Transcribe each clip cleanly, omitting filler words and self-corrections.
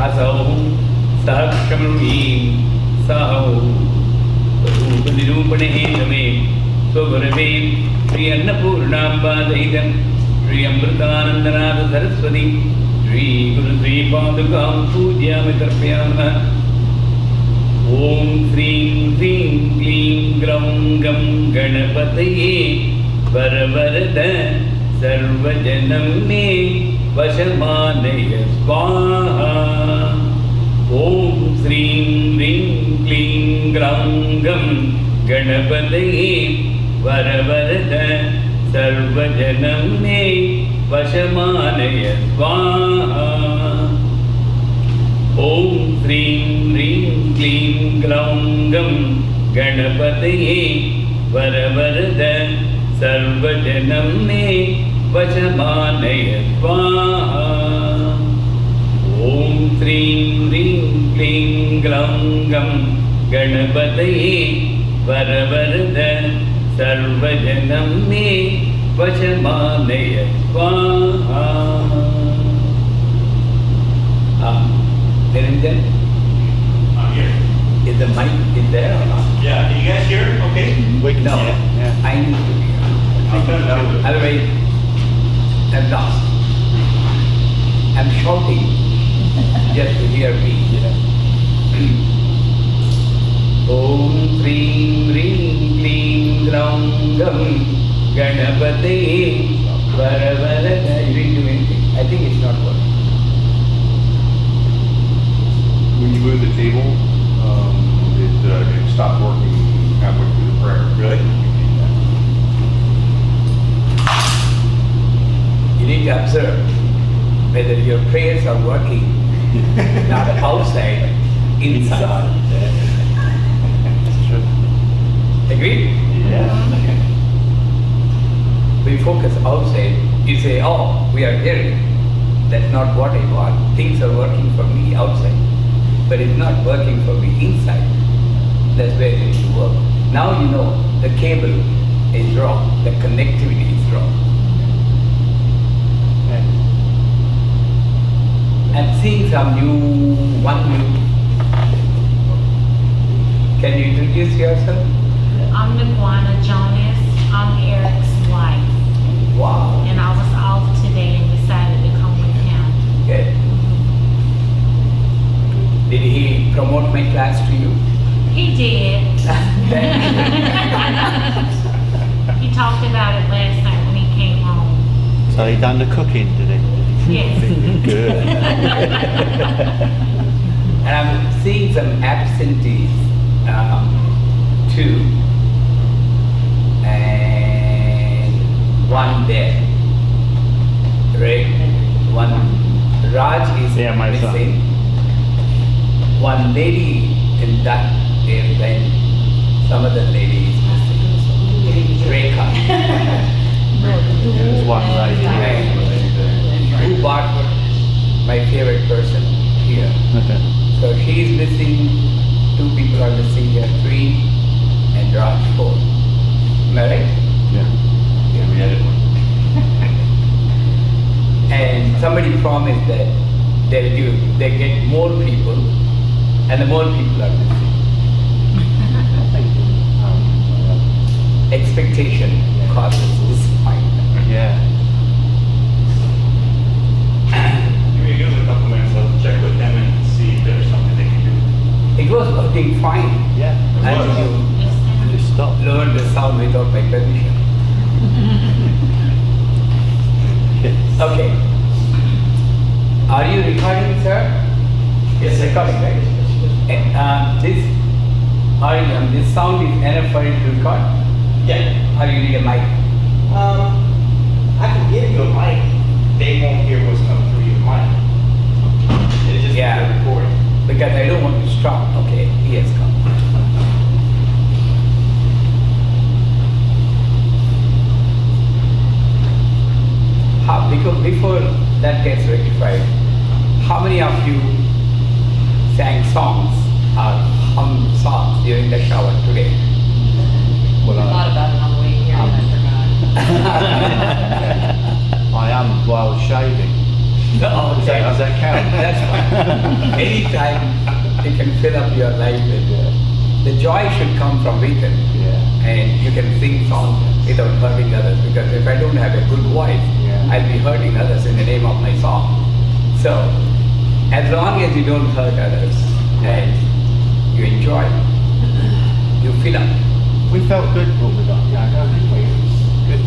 Asau Sakshamruhi Sahau Rupanirupanehe Name Swavarave Sri Annapurnamba Daidam Sri Amritanandanada Saraswati Sri Guru Sri Padukam Pujyami Tarpyama Om Srim Srim Klim Gram Gam Ganapataye Varavarada Sarvajanam Me Vashamanaya Swaha Om Srim Rim Klim Gram Gam Ganapataye Varavarada Sarvajanam Me Vashamanaya Swaha Om Srim Rim Klim Gram Gam Ganapataye Varavarada Sarvajanam Me Vashamanaya Swaha Om Srim Rim Klim Gram Gam Ganapataye Varavarada Sarvajanam Me Vashamanaya Swaha. Niranjan? Here. Is the mic in there or not? Yeah, can you guys hear? Okay. Wait, no. Yeah. I need to be here. I'll turn it over. Otherwise, I'm lost. I'm shouting just to hear me. Om Srim Rim Klim Gram Gam Ganapataye Varavarada. You didn't do anything. I think it's not working. When you move the table, it stopped working halfway through the prayer. Really? You need to observe whether your prayers are working, not outside, inside. That's true. Agreed? Yeah. We focus outside, you say, oh, we are hearing. That's not what I want. Things are working for me outside, but it's not working for me inside. That's where it needs to work. Now you know the cable is wrong, the connectivity is wrong. I'm seeing some one new. Can you introduce yourself? I'm Naguana Jonas. I'm Eric's wife. Wow. And I was off today and decided to come with him. Good. Did he promote my class to you? He did. Thank you. He talked about it last night when he came home. So he done the cooking, did he? Yes. Good. And I'm seeing some absentees too, and one there. Right? One Raj is my son. missing. One lady in that airplane. Some other lady is missing. Rekha. There's one right here. Who bought my favorite person here. So she is missing, 2 people are missing here, 3, and Raj 4. Am I right? Yeah. Yeah, we had it. And somebody promised that they get more people, and the more people are missing. Expectation causes disappointment. Yeah. Maybe give us a couple minutes, I'll check with them and see if there's something they can do. It was working fine Yeah. until you Just stop. learned the sound without my permission. Okay. Are you recording, sir? Yes, Recording, right? This sound is enough for you to record? Yeah. Or you need a mic? I can give you a mic. They won't hear what's coming through your mic. It's just Yeah. a recording. Because I don't want to stop. Okay, he has come. Because before that gets rectified, how many of you sang songs or hummed songs during the shower today? Well, thought about it on the way here and I forgot. I am while shaving. No, Does that count? That's fine. Anytime you can fill up your life with the joy should come from within. Yeah. And you can sing songs without hurting others. Because if I don't have a good voice, Yeah. I'll be hurting others in the name of my song. So, as long as you don't hurt others and you enjoy, you fill up. We felt good when we got, yeah, I think we, good.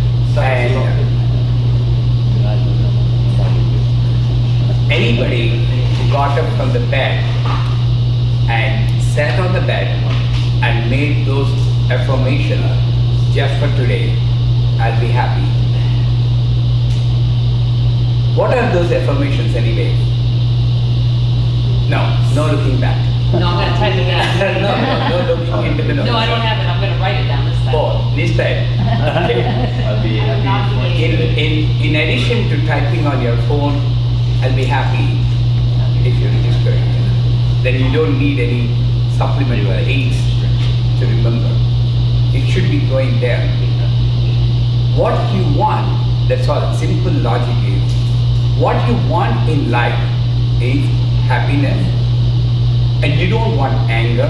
Anybody who got up from the bed and sat on the bed and made those affirmations just for today, I'll be happy. What are those affirmations anyway? No looking back. No, I'm gonna type it down. No looking into the nose. No, I don't have it, I'm gonna write it down this time. Oh, this time. Okay. In addition to typing on your phone, I'll be happy if you register it. Then you don't need any supplemental aids to remember. It should be going there. What you want, that's all. Simple logic is, what you want in life is happiness, and you don't want anger,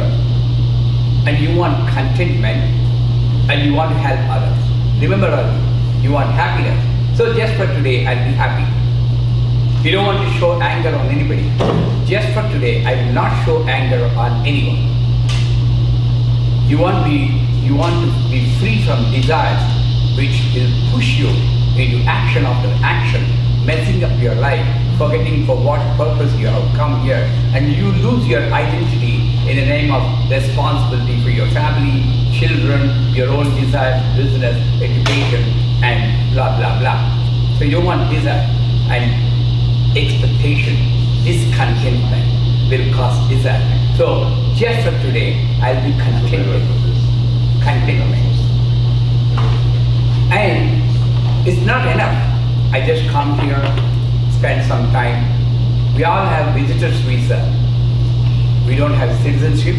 and you want contentment, and you want to help others. Remember, you want happiness. So just for today, I'll be happy. You don't want to show anger on anybody. Just for today, I will not show anger on anyone. You want to be free from desires which will push you into action after action, messing up your life, forgetting for what purpose you have come here, and you lose your identity in the name of responsibility for your family, children, your own desires, business, education, and blah, blah, blah. So you don't want desire and expectation, discontentment will cause desire. So just for today, I'll be contented. Contentment. And it's not enough. I just come here, spend some time. We all have visitor's visa. We don't have citizenship.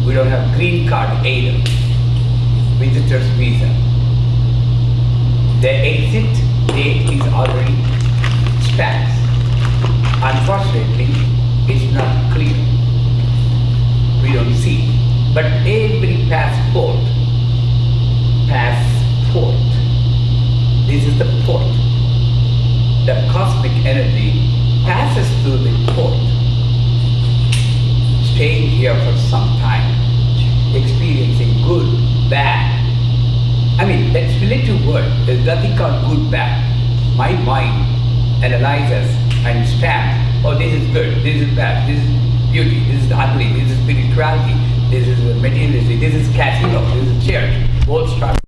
We don't have green card either. Visitor's visa. The exit date is already stamped. Unfortunately, it's not clear. We don't see. But every passport, this is the port. The cosmic energy passes through the port, staying here for some time, experiencing good, bad. I mean, that's relative word. There's nothing called good, bad. My mind analyzes and stamps, oh, this is good, this is bad, this is beauty, this is ugly, this is spirituality, this is materialistic, this is casino, this is church. Both start.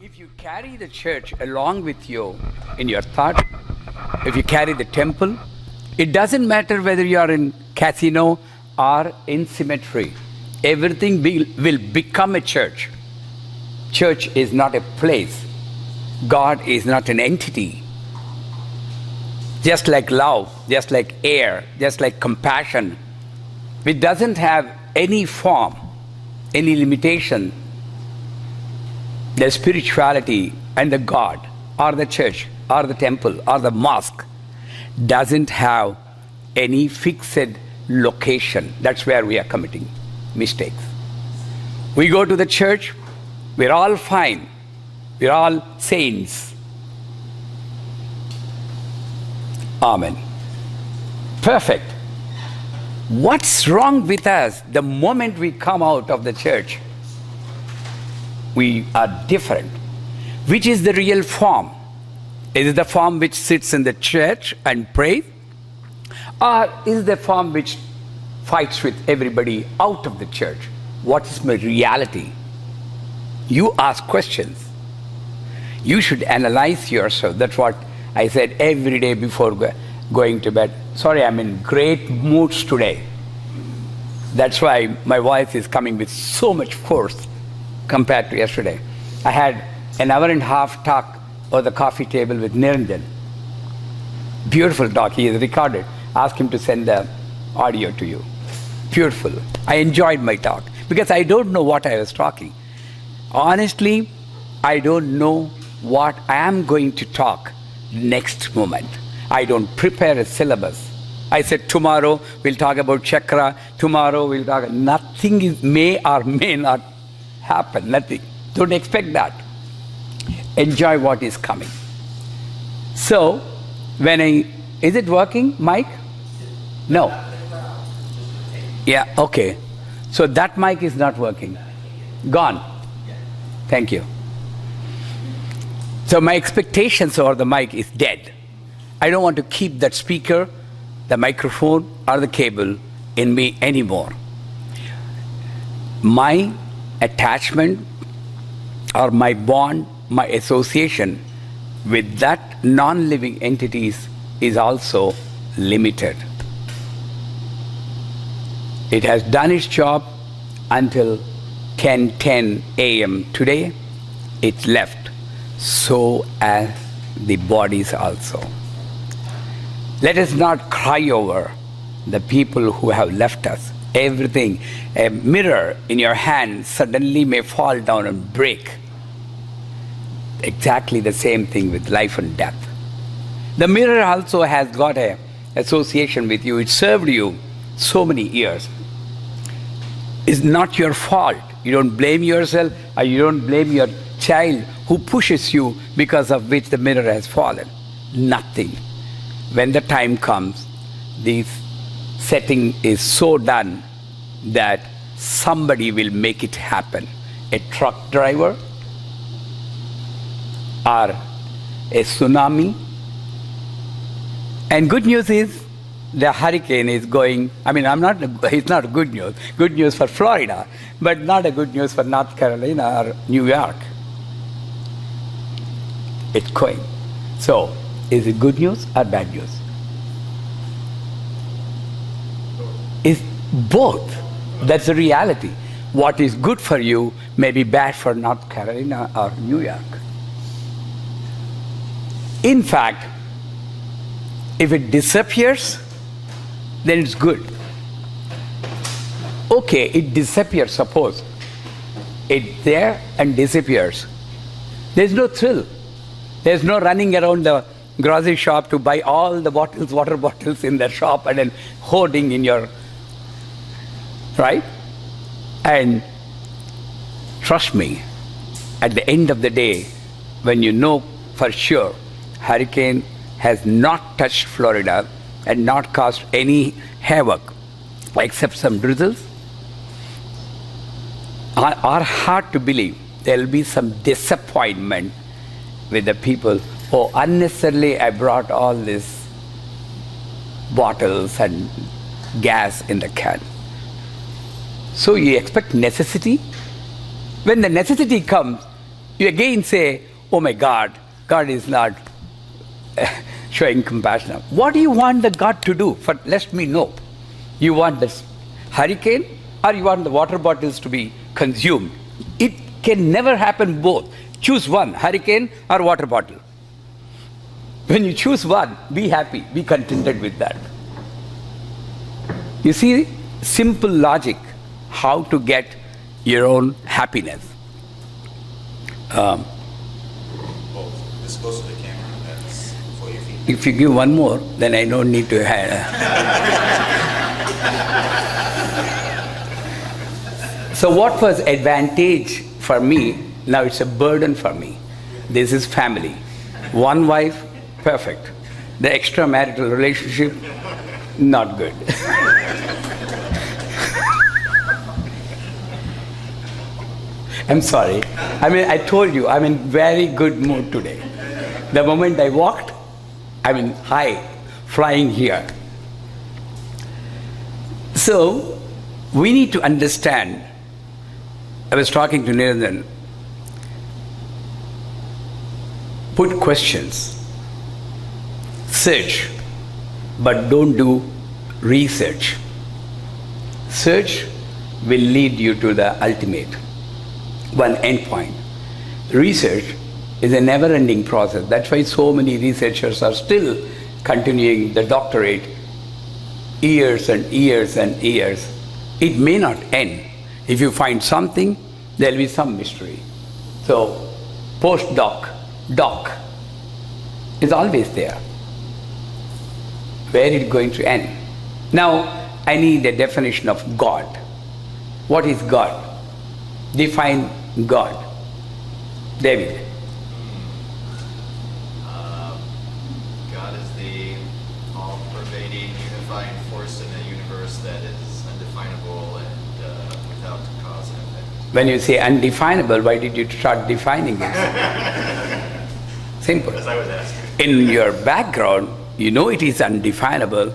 If you carry the church along with you in your thought, if you carry the temple, it doesn't matter whether you are in casino or in cemetery. Everything will become a church. Church is not a place. God is not an entity. Just like love, just like air, just like compassion, it doesn't have any form, any limitation. The spirituality and the God or the church or the temple or the mosque doesn't have any fixed location. That's where we are committing mistakes. We go to the church, we're all fine, we're all saints. Amen. Perfect. What's wrong with us the moment we come out of the church? We are different. Which is the real form? Is it the form which sits in the church and prays? Or is it the form which fights with everybody out of the church? What is my reality? You ask questions. You should analyze yourself. That's what I said every day before going to bed. Sorry, I'm in great moods today. That's why my voice is coming with so much force. compared to yesterday. I had an hour and a half talk over the coffee table with Niranjan. Beautiful talk. He is recorded. Ask him to send the audio to you. Beautiful. I enjoyed my talk because I don't know what I was talking. Honestly, I don't know what I am going to talk next moment. I don't prepare a syllabus. I said tomorrow we'll talk about chakra, tomorrow we'll talk, nothing is, may or may not happen, nothing. Don't expect that. Enjoy what is coming. So, is it working, Mike? No. Yeah, okay. So that mic is not working. Gone. Thank you. So my expectations over the mic is dead. I don't want to keep that speaker, the microphone, or the cable in me anymore. My attachment or my bond, my association with that non-living entities is also limited. It has done its job until 10:10 a.m. today. It left. So as the bodies also. Let us not cry over the people who have left us. Everything, a mirror in your hand suddenly may fall down and break. Exactly the same thing with life and death. The mirror also has got an association with you. It served you so many years. It's not your fault. You don't blame yourself or you don't blame your child who pushes you because of which the mirror has fallen. Nothing. When the time comes, this setting is so done that somebody will make it happen. A truck driver or a tsunami. And good news is the hurricane is going, it's not good news. Good news for Florida, but not a good news for North Carolina or New York. It's going. So, is it good news or bad news? It's both. That's the reality. What is good for you may be bad for North Carolina or New York. In fact, if it disappears, then it's good. Okay, it disappears, suppose. It's there and disappears. There's no thrill. There's no running around the grocery shop to buy all the bottles, water bottles in the shop and then hoarding in your, right? And trust me, at the end of the day, when you know for sure hurricane has not touched Florida and not caused any havoc except some drizzles, are hard to believe. There will be some disappointment with the people. Oh, unnecessarily I brought all these bottles and gas in the can. So you expect necessity? When the necessity comes, you again say, oh my God, God is not showing compassion. What do you want the God to do? Let me know. You want this hurricane or you want the water bottles to be consumed? It can never happen both. Choose one, hurricane or water bottle. When you choose one, be happy, be contented with that. You see, simple logic, how to get your own happiness. This goes to the camera, that's for your feet. If you give one more, then I don't need to have. So what was advantage for me, now it's a burden for me. This is family. One wife, perfect. The extramarital relationship, not good. I'm sorry. I told you, I'm in very good mood today. The moment I walked, I'm in high, flying here. So, we need to understand, I was talking to Niranjan, put questions, search, but don't do research. Search will lead you to the ultimate. one end point. Research is a never-ending process. That's why so many researchers are still continuing the doctorate years and years and years. It may not end. If you find something, there will be some mystery. So, postdoc, doc, is always there. Where is it going to end? Now, I need a definition of God. What is God? Define God. David. God is the all-pervading, unifying force in the universe that is undefinable and without cause and effect. When you say undefinable, why did you start defining it? Simple. As I was asking. In your background, you know it is undefinable,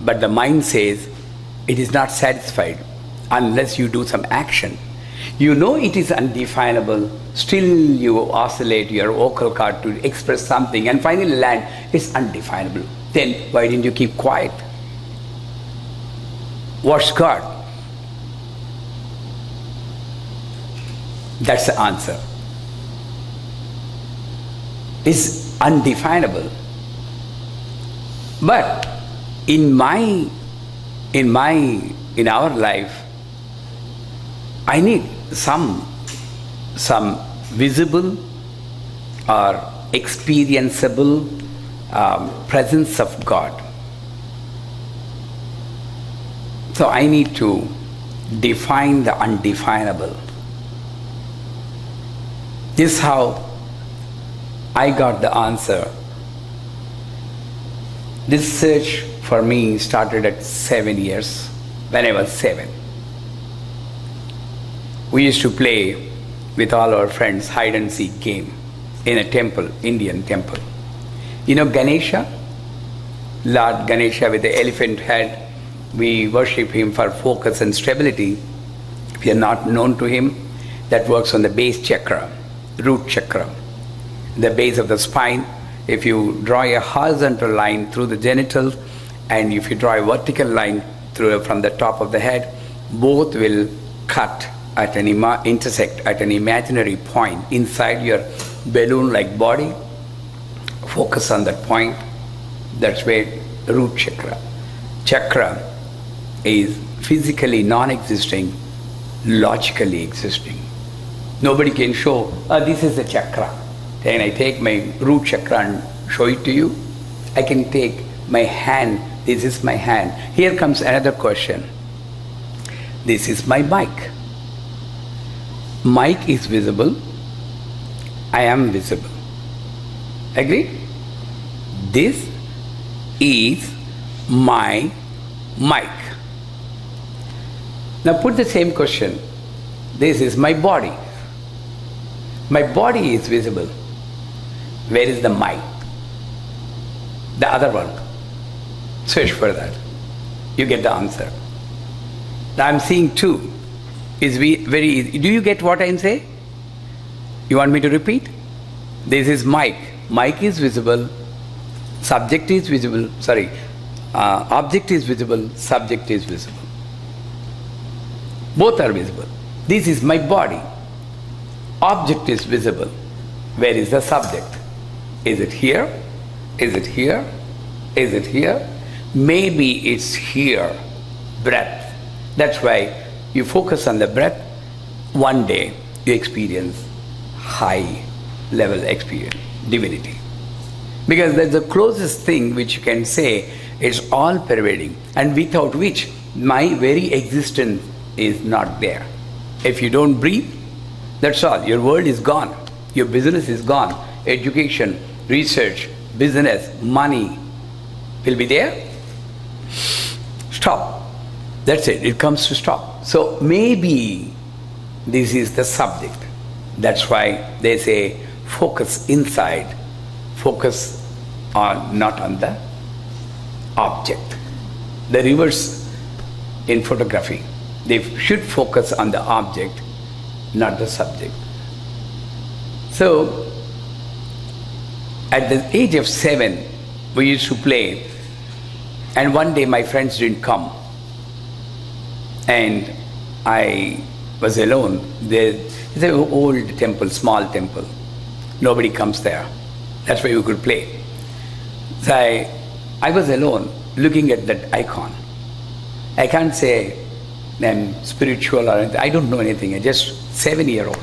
but the mind says it is not satisfied unless you do some action. You know it is undefinable, still you oscillate your vocal cord to express something and finally land, it's undefinable. Then why didn't you keep quiet? What's God? That's the answer. It's undefinable. But in our life, I need some visible or experienceable presence of God. So I need to define the undefinable. This is how I got the answer. This search for me started at 7 years, when I was 7. We used to play with all our friends hide and seek game in a temple, Indian temple. You know Ganesha? Lord Ganesha with the elephant head. We worship him for focus and stability. If you are not known to him, that works on the base chakra, root chakra, the base of the spine. If you draw a horizontal line through the genitals and if you draw a vertical line from the top of the head, both will cut at an intersect at an imaginary point inside your balloon-like body. Focus on that point. That's where root chakra. Chakra is physically non-existing, logically existing. Nobody can show, this is the chakra. Then I take my root chakra and show it to you. I can take my hand, this is my hand. Here comes another question. This is my mic. Mic is visible, I am visible. Agree? This is my mic. Now put the same question. This is my body. My body is visible. Where is the mic? The other one. Search for that. You get the answer. Now I'm seeing two. It's very easy. Do you get what I'm saying? You want me to repeat? This is mic. Mic is visible. Subject is visible. Object is visible. Subject is visible. Both are visible. This is my body. Object is visible. Where is the subject? Is it here? Is it here? Is it here? Maybe it's here. Breath. That's why you focus on the breath. One day you experience high level experience, divinity. Because that's the closest thing which you can say is all pervading and without which my very existence is not there. If you don't breathe, that's all. Your world is gone. Your business is gone. Education, research, business, money will be there. Stop. That's it. It comes to stop. So maybe this is the subject. That's why they say focus inside. Focus on not on the object. The reverse in photography. They should focus on the object, not the subject. So, at the age of 7, we used to play, and one day my friends didn't come. And I was alone. It's an old temple, small temple. Nobody comes there. That's why you could play. So I was alone looking at that icon. I can't say I'm spiritual or anything. I don't know anything. I'm just 7-year-old.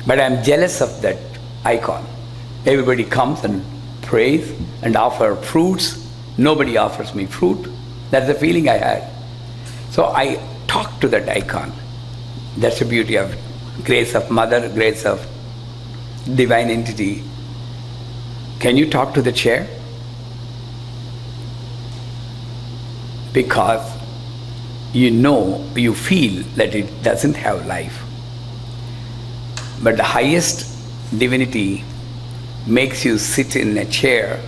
But I'm jealous of that icon. Everybody comes and prays and offer fruits. Nobody offers me fruit. That's the feeling I had. So I talked to that icon. That's the beauty of grace of Mother, grace of divine entity. Can you talk to the chair? Because you feel that it doesn't have life. But the highest divinity makes you sit in a chair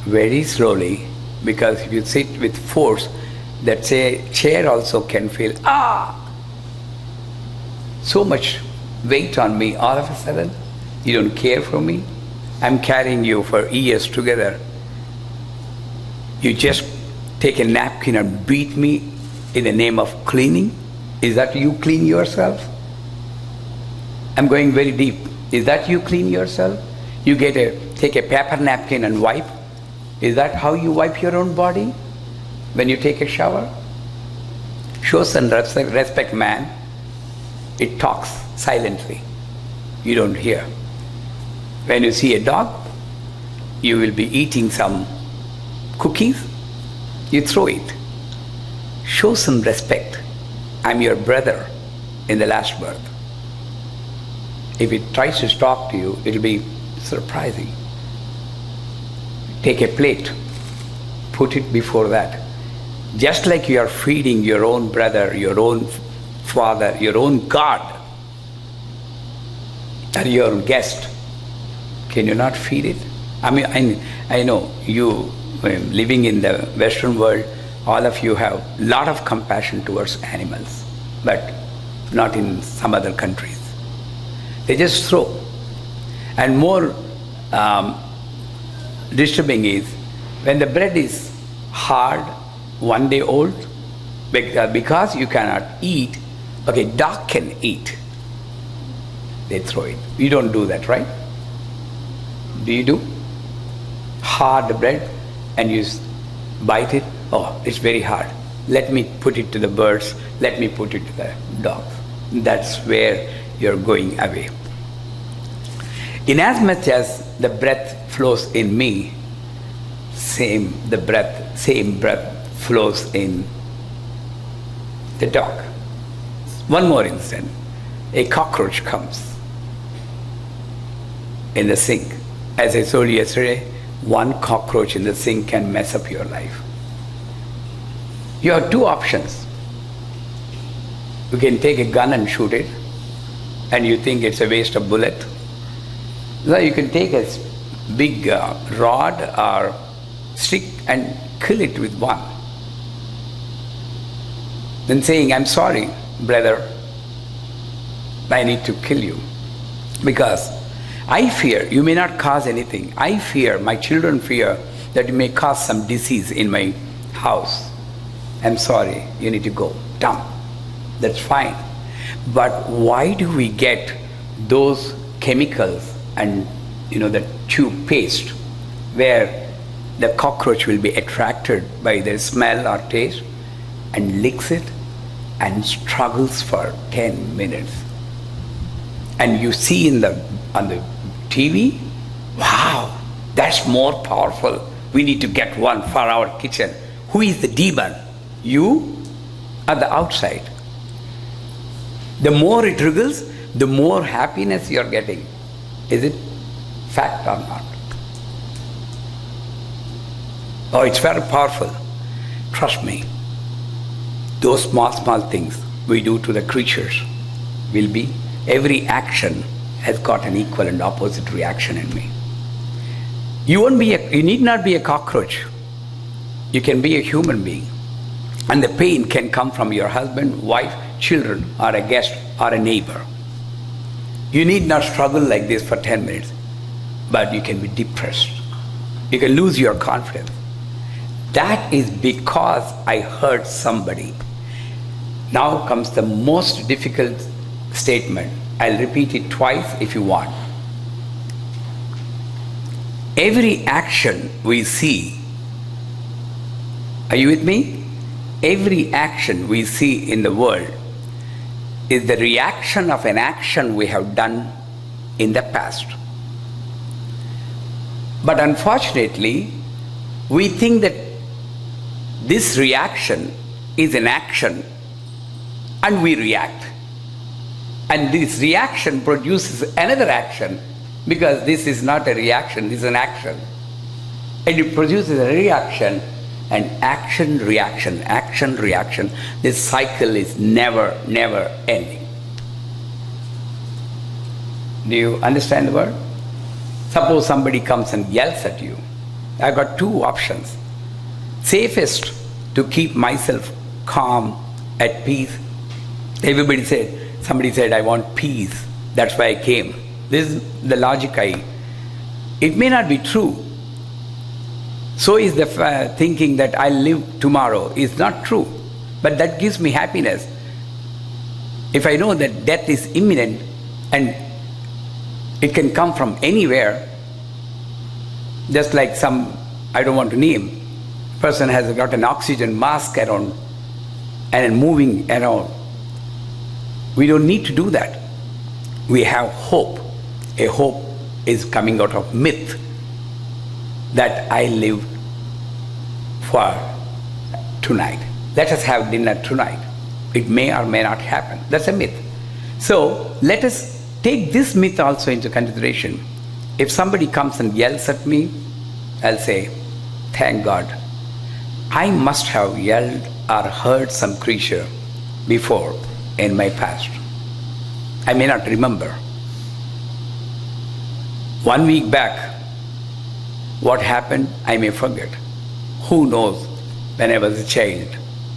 very slowly, because if you sit with force, that chair also can feel, so much weight on me all of a sudden. You don't care for me. I'm carrying you for years together. You just take a napkin and beat me in the name of cleaning. Is that you clean yourself? I'm going very deep. Is that you clean yourself? You take a paper napkin and wipe. Is that how you wipe your own body when you take a shower? Show some respect, man. It talks silently. You don't hear. When you see a dog, you will be eating some cookies, you throw it. Show some respect. I'm your brother in the last birth. If it tries to talk to you, it'll be surprising. Take a plate, put it before that. Just like you are feeding your own brother, your own father, your own God, or your own guest, can you not feed it? I mean, I know you, living in the Western world, all of you have a lot of compassion towards animals, but not in some other countries. They just throw. And more disturbing is when the bread is hard, 1 day old, because you cannot eat, okay, dog can eat. They throw it. You don't do that, right? Do you do? Hard bread and you bite it. Oh, it's very hard. Let me put it to the birds. Let me put it to the dogs. That's where you're going away. Inasmuch as the breath flows in me, same breath flows in the dog. One more instant. A cockroach comes in the sink. As I told you yesterday, one cockroach in the sink can mess up your life. You have two options. You can take a gun and shoot it, and you think it's a waste of bullet. So you can take a big rod or stick and kill it with one. Then saying, I'm sorry, brother, I need to kill you. Because I fear you may not cause anything. I fear, my children fear that you may cause some disease in my house. I'm sorry, you need to go. Dumb. That's fine. But why do we get those chemicals and the tube paste where the cockroach will be attracted by the smell or taste and licks it and struggles for 10 minutes? And you see on the TV, wow, that's more powerful. We need to get one for our kitchen. Who is the demon? You or the outside? The more it wriggles, the more happiness you're getting. Is it fact or not? Oh, it's very powerful. Trust me. Those small things we do to the creatures will be, every action has got an equal and opposite reaction in me. You need not be a cockroach. You can be a human being. And the pain can come from your husband, wife, children, or a guest, or a neighbor. You need not struggle like this for 10 minutes, but you can be depressed. You can lose your confidence. That is because I hurt somebody. Now comes the most difficult statement. I'll repeat it twice if you want. Every action we see, are you with me? Every action we see in the world is the reaction of an action we have done in the past. But unfortunately, we think that this reaction is an action and we react. And this reaction produces another action because this is not a reaction, this is an action. And it produces a reaction and action, reaction, action, reaction. This cycle is never, never ending. Do you understand the word? Suppose somebody comes and yells at you. I've got two options. Safest to keep myself calm, at peace. Somebody said, I want peace. That's why I came. This is the logic it may not be true. So is the thinking that I'll live tomorrow is not true. But that gives me happiness. If I know that death is imminent and it can come from anywhere, just like some, I don't want to name, person has got an oxygen mask around and moving around. We don't need to do that. We have hope. A hope is coming out of myth that I live for tonight. Let us have dinner tonight. It may or may not happen. That's a myth. So let us take this myth also into consideration. If somebody comes and yells at me, I'll say, thank God. I must have yelled or heard some creature before in my past. I may not remember. 1 week back, what happened, I may forget. Who knows? When I was a child,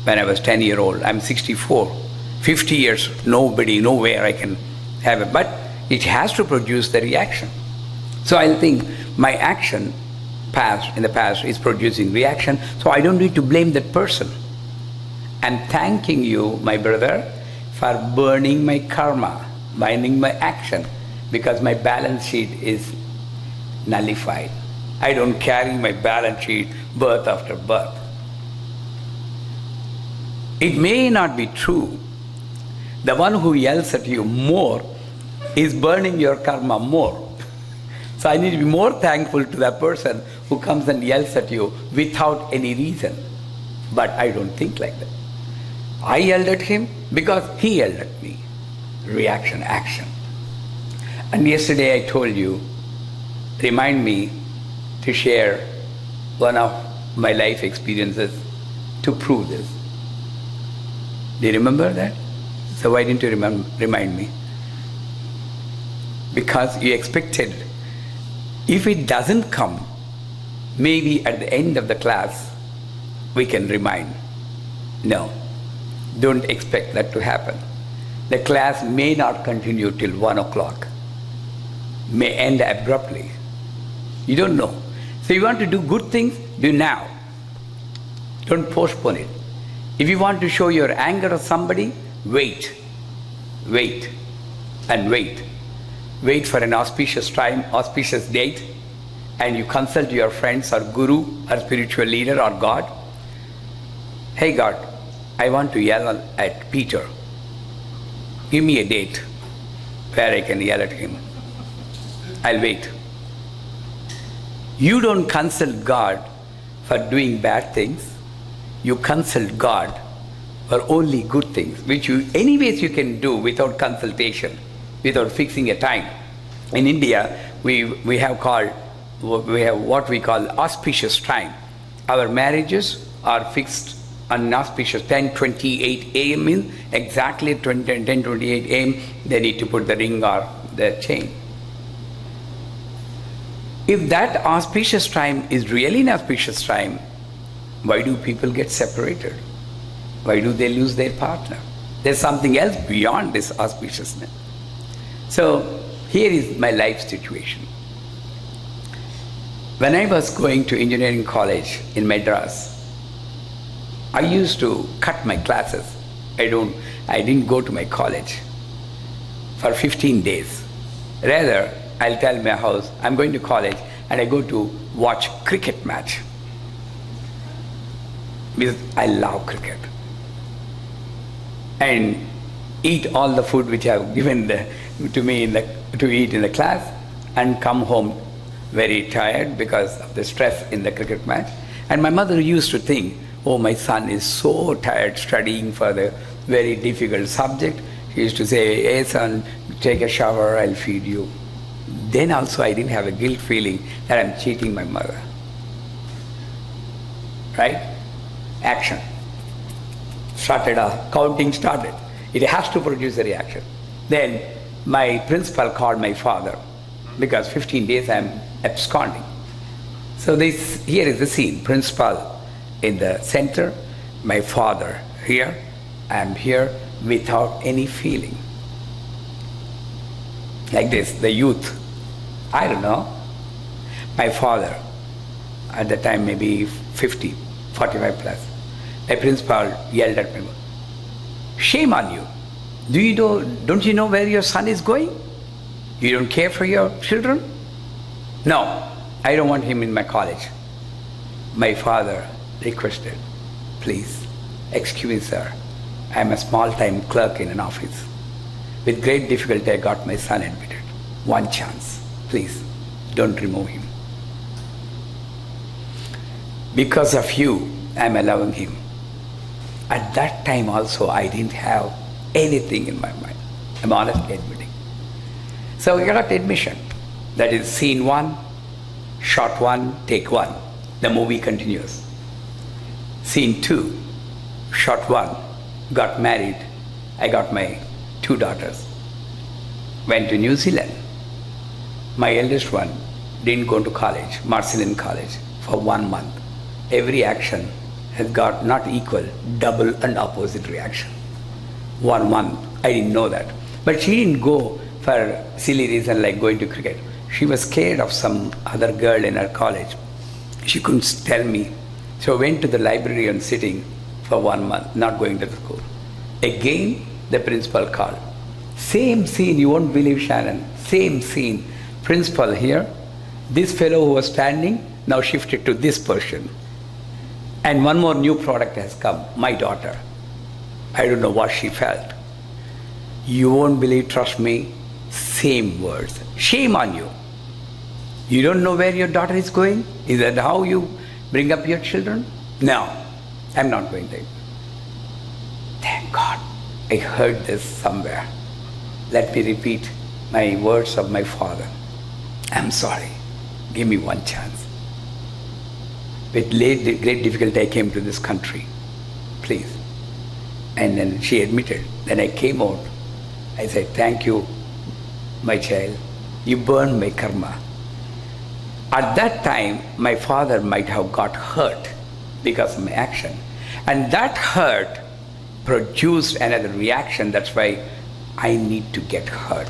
when I was 10-year-old, I'm 64, 50 years, nobody, nowhere I can have it. But it has to produce the reaction. So I'll think my action in the past is producing reaction, so I don't need to blame that person. I'm thanking you, my brother, for burning my karma, binding my action, because my balance sheet is nullified. I don't carry my balance sheet birth after birth. It may not be true. The one who yells at you more is burning your karma more. So I need to be more thankful to that person who comes and yells at you without any reason. But I don't think like that. I yelled at him because he yelled at me. Reaction, action. And yesterday I told you, remind me to share one of my life experiences to prove this. Do you remember that? So why didn't you remind me? Because you expected, if it doesn't come, maybe at the end of the class, we can remind. No, don't expect that to happen. The class may not continue till 1 o'clock, may end abruptly. You don't know. So you want to do good things, do now. Don't postpone it. If you want to show your anger at somebody, wait, wait, and wait. Wait for an auspicious time, auspicious date, and you consult your friends or guru or spiritual leader or God. Hey God, I want to yell at Peter. Give me a date where I can yell at him. I'll wait. You don't consult God for doing bad things. You consult God for only good things, which you anyways you can do without consultation, without fixing a time. In India, we have what we call auspicious time. Our marriages are fixed on an auspicious 10:28 a.m. means exactly 10:28 a.m. they need to put the ring or the chain. If that auspicious time is really an auspicious time, why do people get separated? Why do they lose their partner? There's something else beyond this auspiciousness. So here is my life situation. When I was going to engineering college in Madras, I used to cut my classes I didn't go to my college for 15 days. Rather, I'll tell my house, I'm going to college and I go to watch cricket match. Because I love cricket. And eat all the food which I have given to me to eat in the class and come home very tired because of the stress in the cricket match. And my mother used to think, oh, my son is so tired studying for the very difficult subject. She used to say, hey son, take a shower, I'll feed you. Then also I didn't have a guilt feeling that I'm cheating my mother. Right? Action. Counting started. It has to produce a reaction. Then my principal called my father because 15 days I'm absconding. So here is the scene. Principal in the center, my father here, I'm here without any feeling. Like this, the youth, I don't know. My father, at the time maybe 50, 45 plus, my principal yelled at me, shame on you. Don't you know where your son is going? You don't care for your children? No, I don't want him in my college. My father requested, please, excuse me sir, I am a small-time clerk in an office. With great difficulty I got my son admitted. One chance, please, don't remove him. Because of you, I am allowing him. At that time also I didn't have anything in my mind. I'm honestly admitting. So we got admission. That is scene 1, shot 1, take 1. The movie continues. Scene 2, shot 1, got married. I got my 2 daughters. Went to New Zealand. My eldest one didn't go to college, Marcellin College, for 1 month. Every action has got not equal, double and opposite reaction. 1 month, I didn't know that. But she didn't go for silly reason like going to cricket. She was scared of some other girl in her college. She couldn't tell me. So I went to the library and sitting for 1 month, not going to the school. Again, the principal called. Same scene, you won't believe Shannon, same scene. Principal here, this fellow who was standing, now shifted to this person. And one more new product has come, my daughter. I don't know what she felt. You won't believe, trust me, same words. Shame on you. You don't know where your daughter is going? Is that how you bring up your children? No, I'm not going there. Thank God, I heard this somewhere. Let me repeat my words of my father. I'm sorry, give me 1 chance. With great difficulty I came to this country, please. And then she admitted. Then I came out. I said, thank you, my child. You burned my karma. At that time, my father might have got hurt because of my action. And that hurt produced another reaction. That's why I need to get hurt.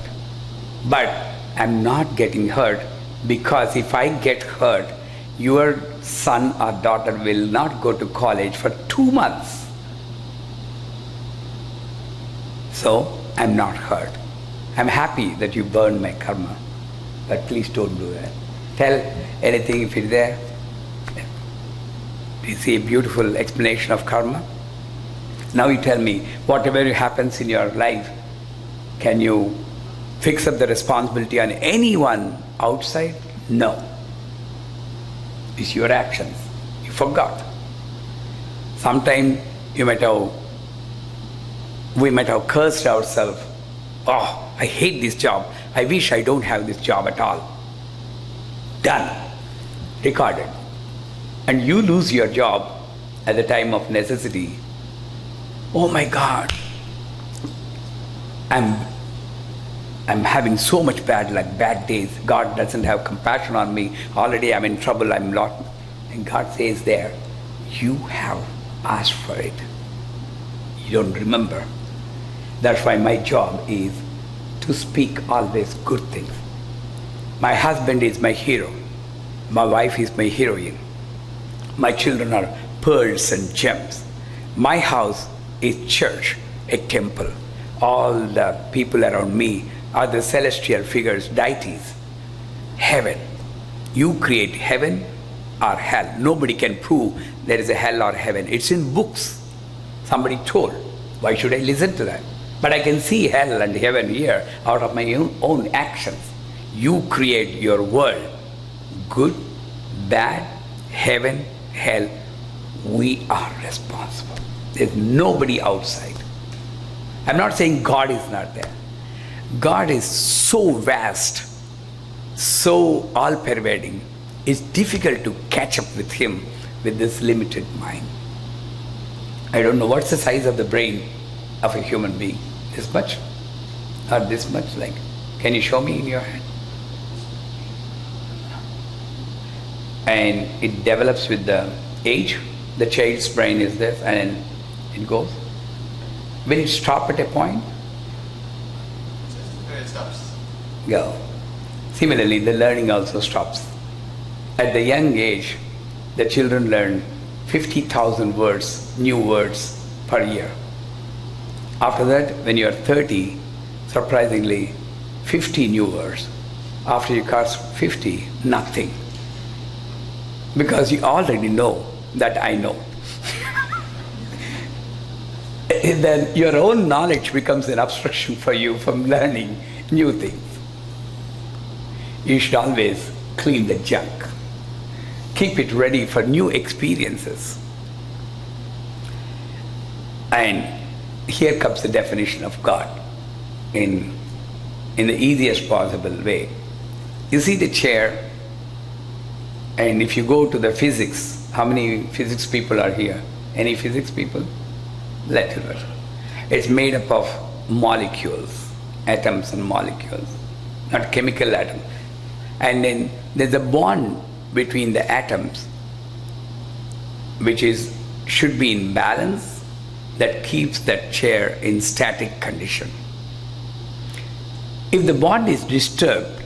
But I'm not getting hurt because if I get hurt, your son or daughter will not go to college for 2 months. So I'm not hurt. I'm happy that you burned my karma, but please don't do that. Tell anything if it's there. You see a beautiful explanation of karma. Now you tell me, whatever happens in your life, can you fix up the responsibility on anyone outside? No. It's your actions. You forgot. Sometimes we might have cursed ourselves. Oh, I hate this job. I wish I don't have this job at all. Done. Recorded. And you lose your job at the time of necessity. Oh my God. I'm having so much bad luck, bad days. God doesn't have compassion on me. Already I'm in trouble, I'm lost. And God says there, you have asked for it. You don't remember. That's why my job is to speak always good things. My husband is my hero. My wife is my heroine. My children are pearls and gems. My house is church. a temple. All the people around me are the celestial figures, deities. Heaven. You create heaven or hell. Nobody can prove there is a hell or heaven. It's in books. Somebody told. Why should I listen to that? But I can see hell and heaven here out of my own actions. You create your world. Good, bad, heaven, hell. We are responsible. There's nobody outside. I'm not saying God is not there. God is so vast, so all-pervading. It's difficult to catch up with Him with this limited mind. I don't know what's the size of the brain of a human being. This much? Or this much? Like, can you show me in your hand? And it develops with the age. The child's brain is this, and it goes. Will it stop at a point? It stops. Go. Similarly, the learning also stops. At the young age, the children learn 50,000 words, new words per year. After that, when you are 30, surprisingly, 50 new words. After you cross 50, nothing. Because you already know that I know. Then your own knowledge becomes an obstruction for you from learning new things. You should always clean the junk. Keep it ready for new experiences. And here comes the definition of God in the easiest possible way. You see the chair, and if you go to the physics, how many physics people are here? Any physics people? Little bit. It's made up of molecules, atoms and molecules, not chemical atoms. And then there's a bond between the atoms which should be in balance, that keeps that chair in static condition. If the bond is disturbed,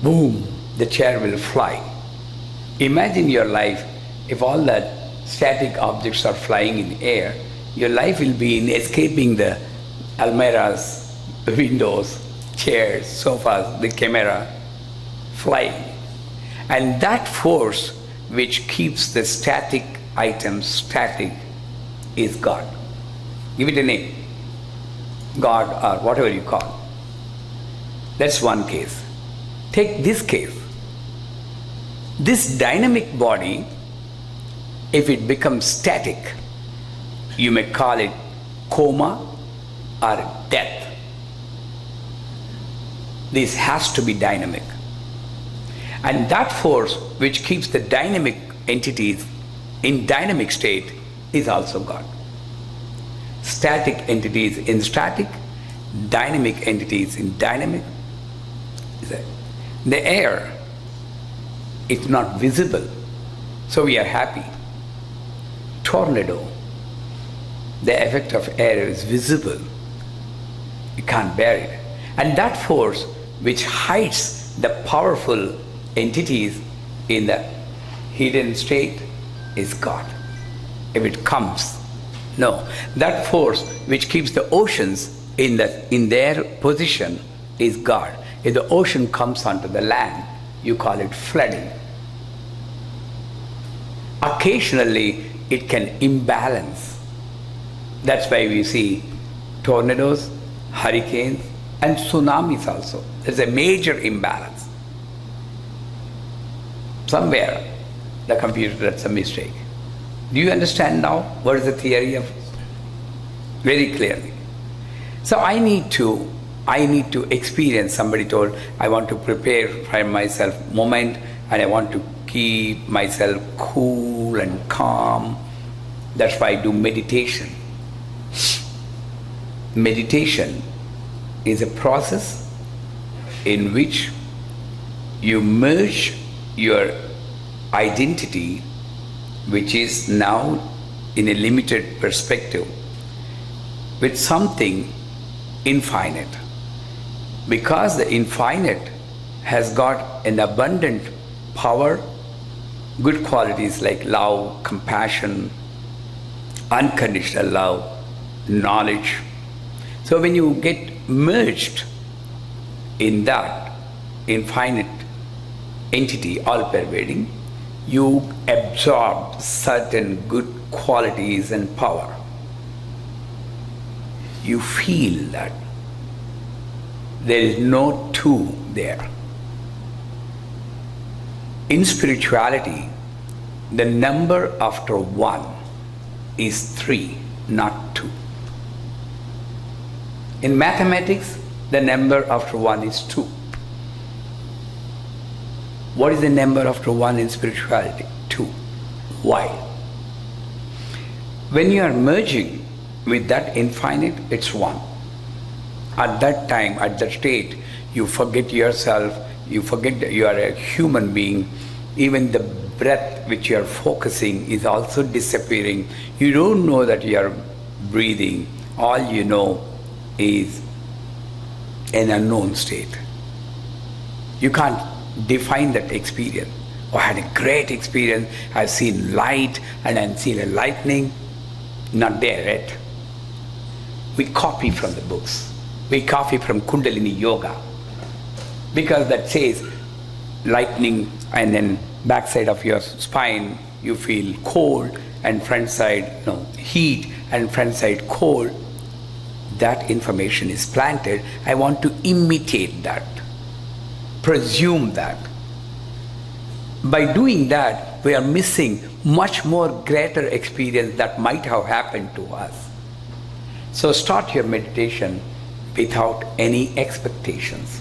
boom, the chair will fly. Imagine your life, if all that static objects are flying in air, your life will be in escaping the almirahs, the windows, chairs, sofas, the camera, flying. And that force which keeps the static items static is God. Give it a name. God or whatever you call. That's one case. Take this case. This dynamic body, if it becomes static, you may call it coma or death. This has to be dynamic. And that force which keeps the dynamic entities in dynamic state is also God. Static entities in static, dynamic entities in dynamic. The air is not visible, so we are happy. Tornado, the effect of air is visible. You can't bear it. And that force which hides the powerful entities in the hidden state is God. If it comes, no. That force which keeps the oceans in their position is God. If the ocean comes onto the land, you call it flooding. Occasionally, it can imbalance. That's why we see tornadoes, hurricanes, and tsunamis also. There's a major imbalance. Somewhere, the computer does a mistake. Do you understand now what is the theory of? Very clearly. So I need to experience. Somebody told, I want to prepare for myself moment, and I want to keep myself cool and calm. That's why I do meditation. Meditation is a process in which you merge your identity, which is now in a limited perspective, with something infinite. Because the infinite has got an abundant power, good qualities like love, compassion, unconditional love, knowledge. So when you get merged in that infinite entity, all-pervading, you absorb certain good qualities and power. You feel that there is no two there. In spirituality, the number after one is 3, not 2. In mathematics, the number after 1 is 2. What is the number after 1 in spirituality? 2. Why? When you are merging with that infinite, it's 1. At that time, at that state, you forget yourself, you forget that you are a human being. Even the breath which you are focusing is also disappearing. You don't know that you are breathing. All you know is an unknown state. You can't define that experience. Oh, I had a great experience. I've seen light and I've seen a lightning. Not there yet. We copy from the books. We copy from Kundalini Yoga. Because that says lightning and then backside of your spine you feel cold and front side heat and front side cold. That information is planted. I want to imitate that, presume that. By doing that, we are missing much more greater experience that might have happened to us. So start your meditation without any expectations.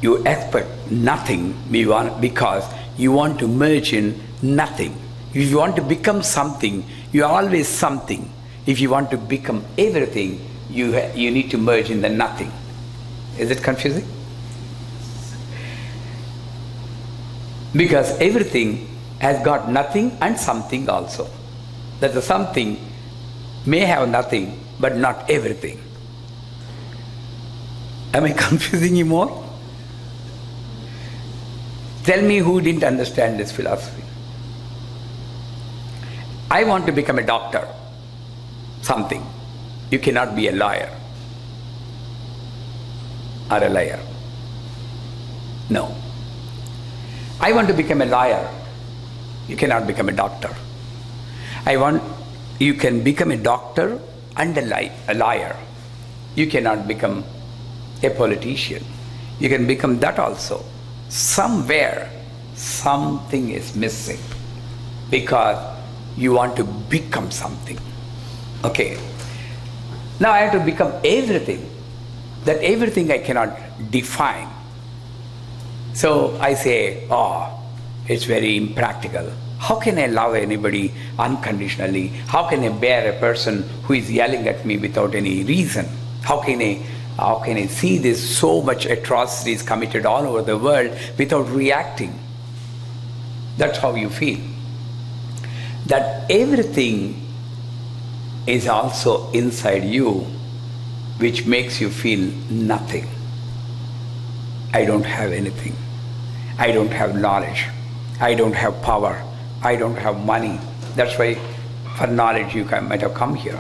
You expect nothing because you want to merge in nothing. If you want to become something, you are always something. If you want to become everything, you need to merge in the nothing. Is it confusing? Because everything has got nothing and something also. That the something may have nothing, but not everything. Am I confusing you more? Tell me who didn't understand this philosophy. I want to become a doctor. Something. You cannot be a lawyer or a liar. No. I want to become a lawyer. You cannot become a doctor. You can become a doctor and a liar. You cannot become a politician. You can become that also. Somewhere, something is missing because you want to become something. Okay. Now I have to become everything. That everything I cannot define. So I say, it's very impractical. How can I love anybody unconditionally? How can I bear a person who is yelling at me without any reason? How can I see this so much atrocities committed all over the world without reacting? That's how you feel. That everything is also inside you, which makes you feel nothing. I don't have anything. I don't have knowledge. I don't have power. I don't have money. That's why for knowledge you might have come here.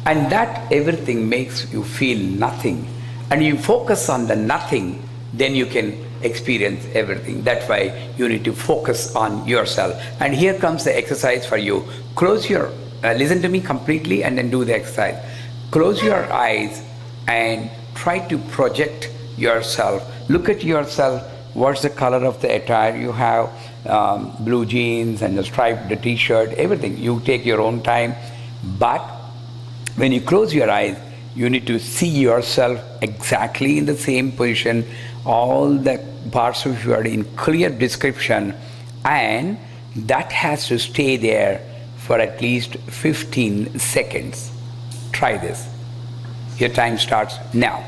And that everything makes you feel nothing. And you focus on the nothing, then you can experience everything. That's why you need to focus on yourself. And here comes the exercise for you. Listen to me completely and then do the exercise. Close your eyes and try to project yourself. Look at yourself. What's the color of the attire you have? Blue jeans and the striped t-shirt, everything. You take your own time. But when you close your eyes, you need to see yourself exactly in the same position. All the parts of you are in clear description. And that has to stay there for at least 15 seconds. Try this. Your time starts now.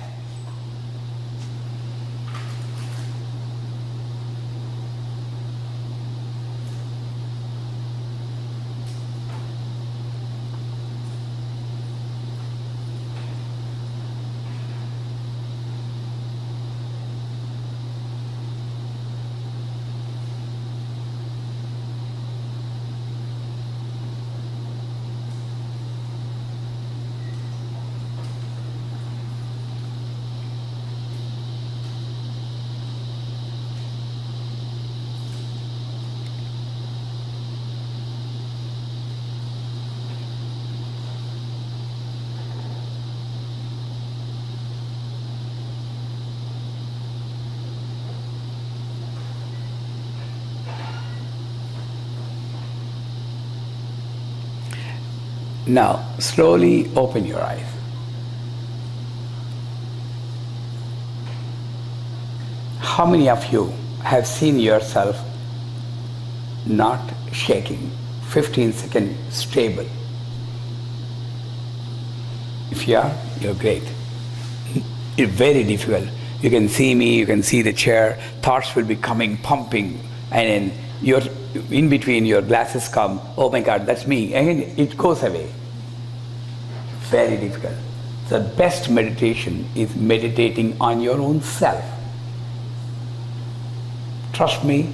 Now, slowly open your eyes. How many of you have seen yourself not shaking, 15 seconds stable? If you are, you're great. It's very difficult. You can see me, you can see the chair, thoughts will be coming, pumping, and then you're in between, your glasses come, oh my God, that's me, and it goes away. Very difficult. The best meditation is meditating on your own self. Trust me,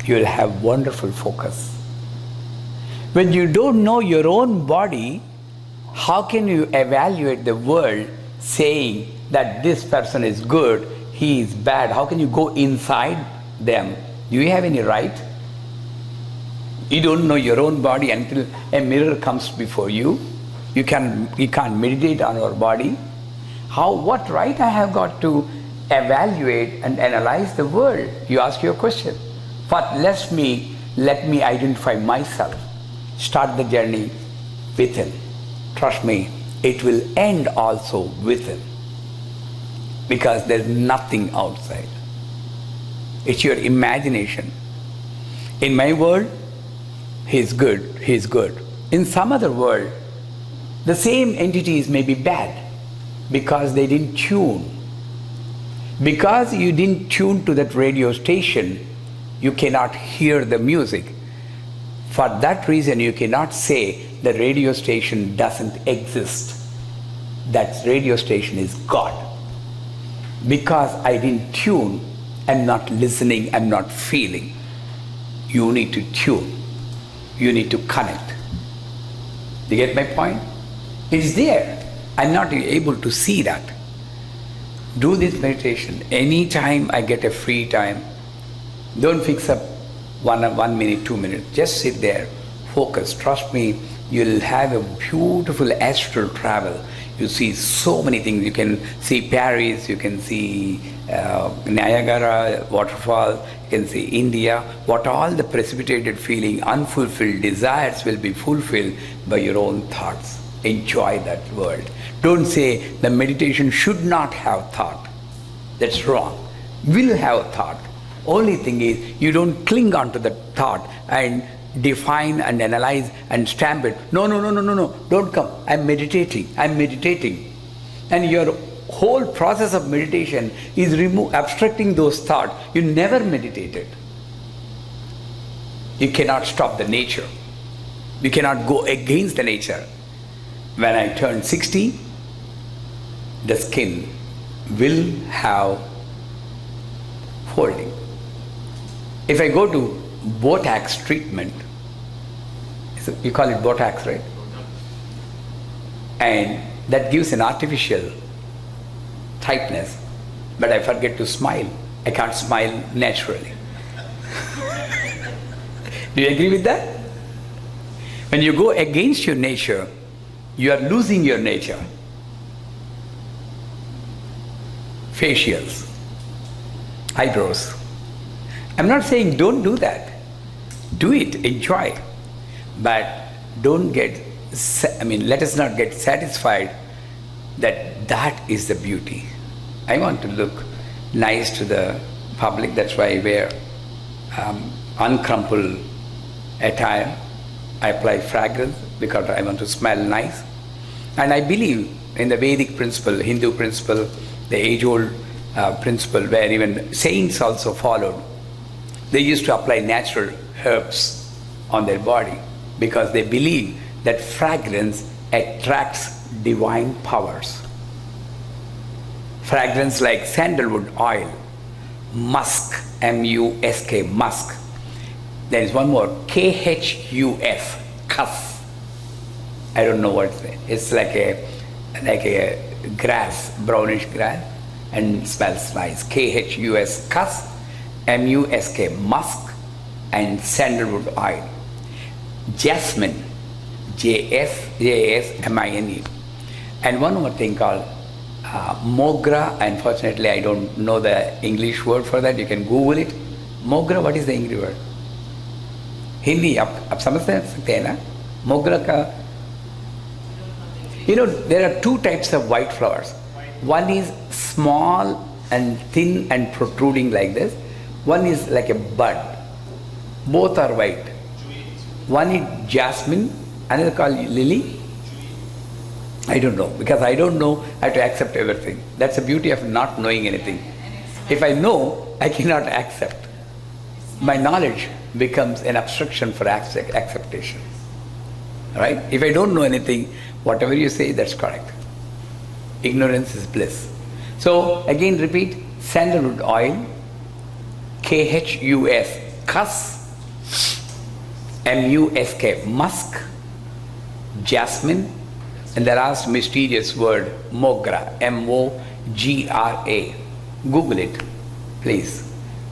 you will have wonderful focus. When you don't know your own body, how can you evaluate the world saying that this person is good, he is bad? How can you go inside them? Do you have any right? You don't know your own body until a mirror comes before you. You can't meditate on your body. What right I have got to evaluate and analyze the world? You ask your question. But let me identify myself. Start the journey within. Trust me, it will end also within. Because there's nothing outside. It's your imagination. In my world, he's good. In some other world, the same entities may be bad because they didn't tune. Because you didn't tune to that radio station, you cannot hear the music. For that reason, you cannot say the radio station doesn't exist. That radio station is God. Because I didn't tune, I'm not listening, I'm not feeling. You need to tune. You need to connect. Do you get my point? It's there. I'm not able to see that. Do this meditation. Anytime I get a free time, don't fix up 1 minute, 2 minutes. Just sit there, focus. Trust me, you'll have a beautiful astral travel. You see so many things. You can see Paris, you can see Niagara waterfall, you can see India. What all the precipitated feeling, unfulfilled desires will be fulfilled by your own thoughts. Enjoy that world. Don't say the meditation should not have thought. That's wrong. Will have thought. Only thing is, you don't cling on to the thought and define and analyze and stamp it. No, don't come. I'm meditating. And your whole process of meditation is abstracting those thoughts. You never meditated. You cannot stop the nature. You cannot go against the nature. When I turn 60, the skin will have folding. If I go to Botox treatment, you call it Botox, right? And that gives an artificial tightness, but I forget to smile. I can't smile naturally. Do you agree with that? When you go against your nature, you are losing your nature. Facials, eyebrows. I'm not saying don't do that. Do it, enjoy. But let us not get satisfied that is the beauty. I want to look nice to the public. That's why I wear uncrumpled attire. I apply fragrance because I want to smell nice. And I believe in the Vedic principle, Hindu principle, the age-old principle where even saints also followed. They used to apply natural herbs on their body because they believe that fragrance attracts divine powers. Fragrance like sandalwood oil, musk, M-U-S-K, musk. There is one more, K-H-U-S, khus. I don't know what it's like a grass, brownish grass, and smells nice. K-H-U-S, khus, M-U-S-K, musk, and sandalwood oil. Jasmine, J-S-M-I-N-E. And one more thing called mogra. Unfortunately, I don't know the English word for that. You can Google it. Mogra, what is the English word? Hindi आप समझ सकते हैं ना? मोगरा का You know, there are two types of white flowers. One is small and thin and protruding like this. One is like a bud. Both are white. One is jasmine, another called lily. I don't know, because I don't know how to accept everything. That's the beauty of not knowing anything. If I know, I cannot accept. My knowledge becomes an obstruction for acceptation. Right? If I don't know anything, whatever you say, that's correct. Ignorance is bliss. So again repeat, sandalwood oil, KHUS, Kus, MUSK, musk, jasmine, and the last mysterious word, mogra, MOGRA. Google it, please.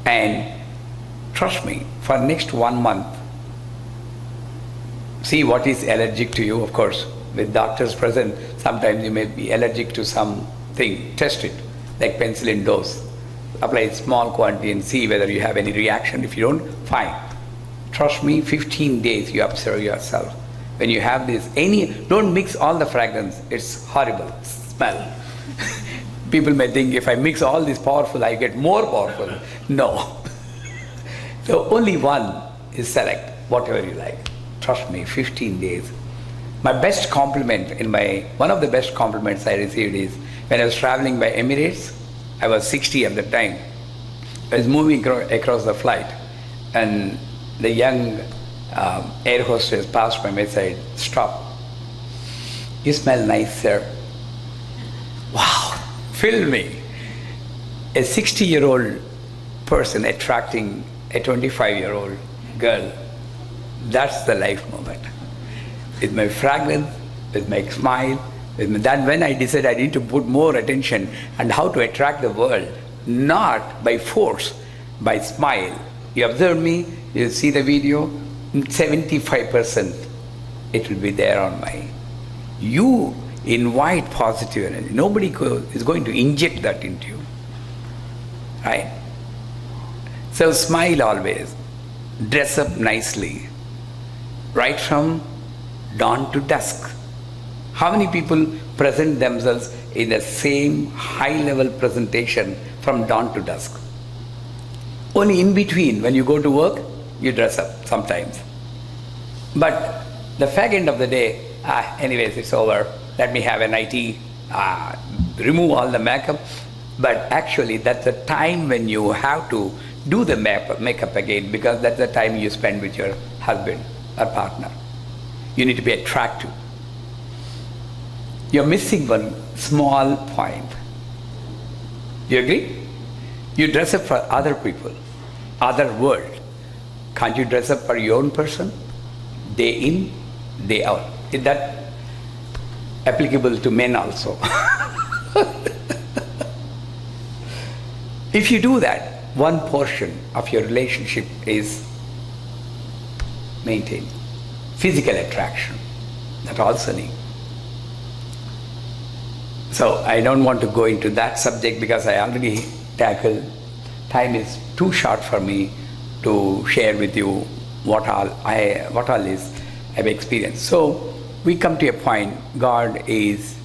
And trust me, for next 1 month, see what is allergic to you. Of course, with doctors present, sometimes you may be allergic to something. Test it, like penicillin dose. Apply small quantity and see whether you have any reaction. If you don't, fine. Trust me, 15 days you observe yourself. When you have this, don't mix all the fragrance. It's horrible smell. People may think if I mix all this powerful, I get more powerful. No. So only one is select, whatever you like. Trust me, 15 days. My best compliment one of the best compliments I received is when I was traveling by Emirates. I was 60 at the time. I was moving across the flight, and the young air hostess passed by my side. Stop. You smell nice, sir. Wow, filled me. A 60-year-old person attracting a 25-year-old girl. That's the life moment. With my fragrance, with my smile, that when I decided I need to put more attention on how to attract the world, not by force, by smile. You observe me, you see the video, 75% it will be there on my. You invite positive energy. Nobody is going to inject that into you. Right? So smile always. Dress up nicely. Right from dawn to dusk. How many people present themselves in the same high-level presentation from dawn to dusk? Only in between, when you go to work, you dress up sometimes. But the fag end of the day, anyways, it's over. Let me have a nightie, remove all the makeup. But actually, that's the time when you have to do the makeup again, because that's the time you spend with your husband or partner. You need to be attractive. You're missing one small point. Do you agree? You dress up for other people, other world. Can't you dress up for your own person? Day in, day out. Is that applicable to men also? If you do that, one portion of your relationship is maintained. Physical attraction, that also need. So I don't want to go into that subject because I already tackled. Time is too short for me to share with you what all is I've experienced. So we come to a point, God is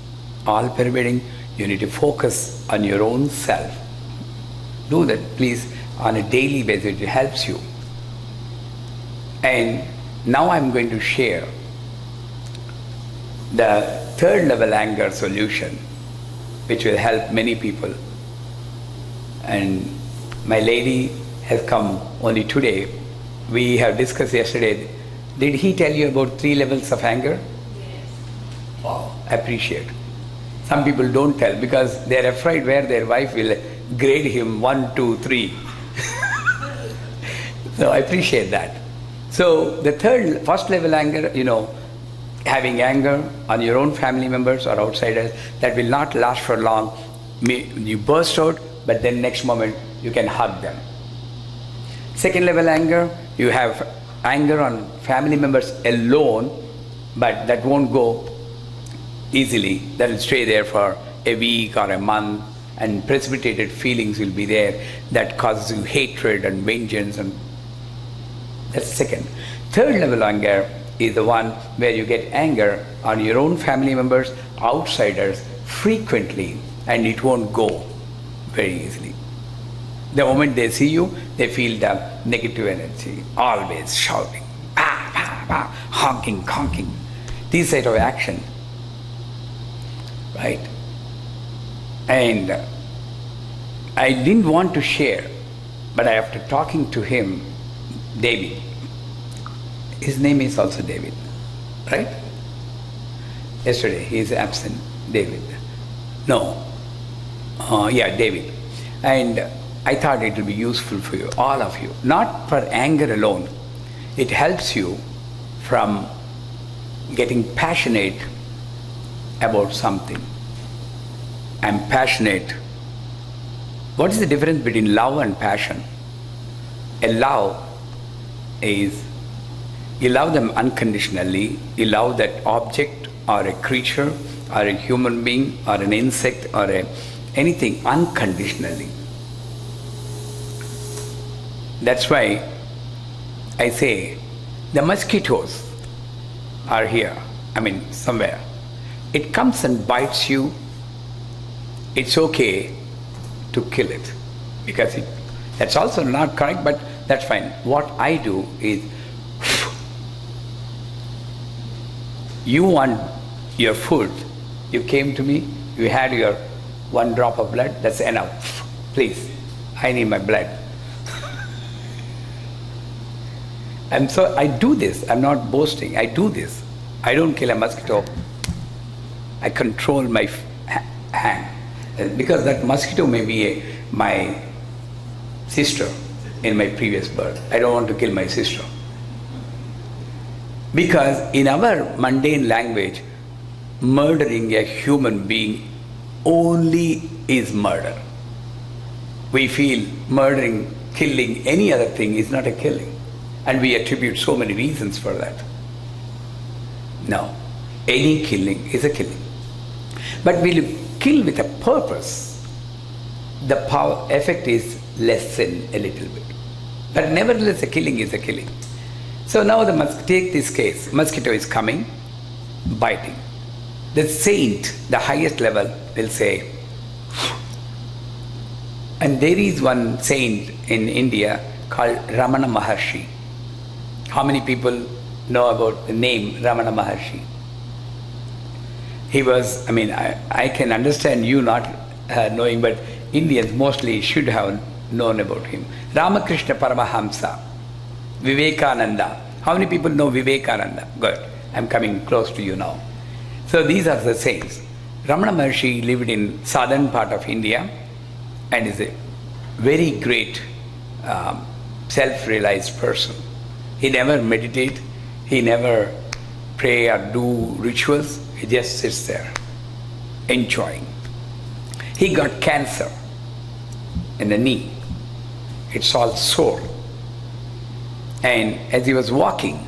all pervading. You need to focus on your own self. Do that, please, on a daily basis. It helps you. And now I'm going to share the third level anger solution, which will help many people. And my lady has come only today. We have discussed yesterday. Did he tell you about 3 levels of anger? Yes. Wow, appreciate. Some people don't tell because they're afraid where their wife will grade him 1, 2, 3. So I appreciate that. So the first level anger, having anger on your own family members or outsiders, that will not last for long. You burst out, but then next moment you can hug them. Second level anger, you have anger on family members alone, but that won't go easily. That will stay there for a week or a month, and precipitated feelings will be there that causes you hatred and vengeance, and that's second. Third level anger is the one where you get anger on your own family members outsiders frequently and it won't go very easily. The moment they see you, they feel the negative energy, always shouting, bah, bah, bah, honking. This sort of action, right? And I didn't want to share, but after talking to him, David, his name is also David, right? Yesterday, he is absent, David. No, David. And I thought it will be useful for you, all of you, not for anger alone. It helps you from getting passionate about something. I'm passionate. What is the difference between love and passion? A love is, you love them unconditionally, you love that object or a creature or a human being or an insect or anything unconditionally. That's why I say the mosquitoes are here, somewhere. It comes and bites you, it's okay to kill it because that's also not correct, but that's fine. What I do is, you want your food, you came to me, you had your 1 drop of blood, that's enough. Please, I need my blood. And so I do this, I'm not boasting, I do this. I don't kill a mosquito, I control my hand. Because that mosquito may be my sister in my previous birth. I don't want to kill my sister. Because in our mundane language, murdering a human being only is murder. We feel murdering, killing any other thing is not a killing. And we attribute so many reasons for that. No, any killing is a killing. But when you kill with a purpose, the power effect is lessened a little bit. But nevertheless, a killing is a killing. So now take this case, mosquito is coming, biting. The saint, the highest level, will say, and there is one saint in India called Ramana Maharshi. How many people know about the name Ramana Maharshi? He was, I can understand you not knowing, but Indians mostly should have known about him. Ramakrishna Paramahamsa, Vivekananda. How many people know Vivekananda? Good. I'm coming close to you now. So these are the saints. Ramana Maharshi lived in southern part of India and is a very great self-realized person. He never meditate, he never pray or do rituals, he just sits there, enjoying. He got cancer in the knee. It's all sore. And as he was walking,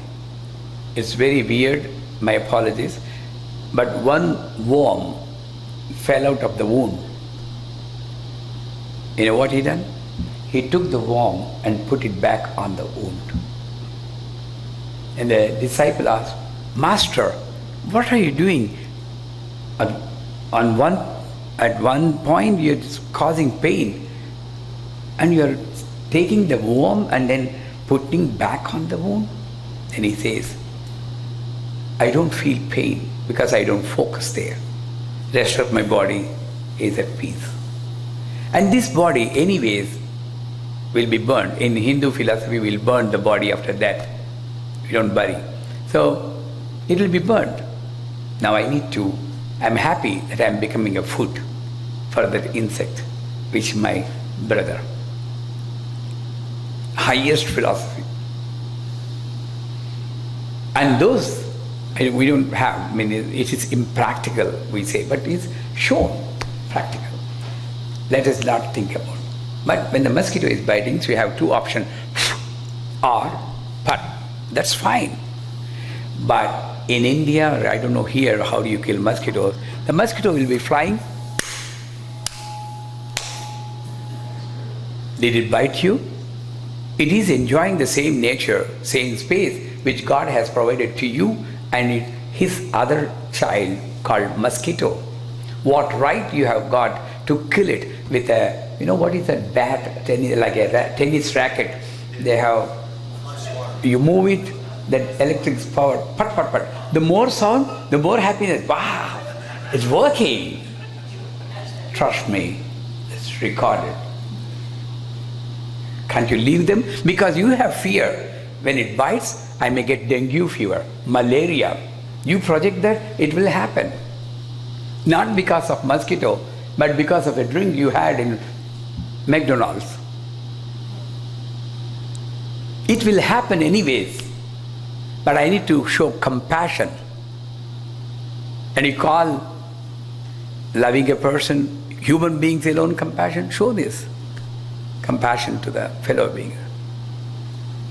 it's very weird, my apologies, but one worm fell out of the wound. You know what he done? He took the worm and put it back on the wound. And the disciple asked, Master, what are you doing? At one point you're causing pain and you're taking the worm and then putting back on the wound? And he says, I don't feel pain because I don't focus there. Rest of my body is at peace. And this body anyways will be burned. In Hindu philosophy, we'll burn the body after death. We don't bury. So it will be burned. Now I'm happy that I'm becoming a food for that insect, which is my brother. Highest philosophy. And those, we don't have, it is impractical, we say, but it's shown practical. Let us not think about it. But when the mosquito is biting, so you have two options, or put. That's fine. But in India, or I don't know here, how do you kill mosquitoes? The mosquito will be flying. Did it bite you? It is enjoying the same nature, same space, which God has provided to you, and his other child called mosquito. What right you have got to kill it with a, what is that bat, like a tennis racket? They have, you move it, that electric power, pat, pat, pat. The more sound, the more happiness. Wow, it's working. Trust me, it's recorded. Can't you leave them? Because you have fear. When it bites, I may get dengue fever, malaria. You project that, it will happen. Not because of mosquito, but because of a drink you had in McDonald's. It will happen anyways, but I need to show compassion. And you call loving a person, human beings alone compassion? Show this compassion to the fellow being.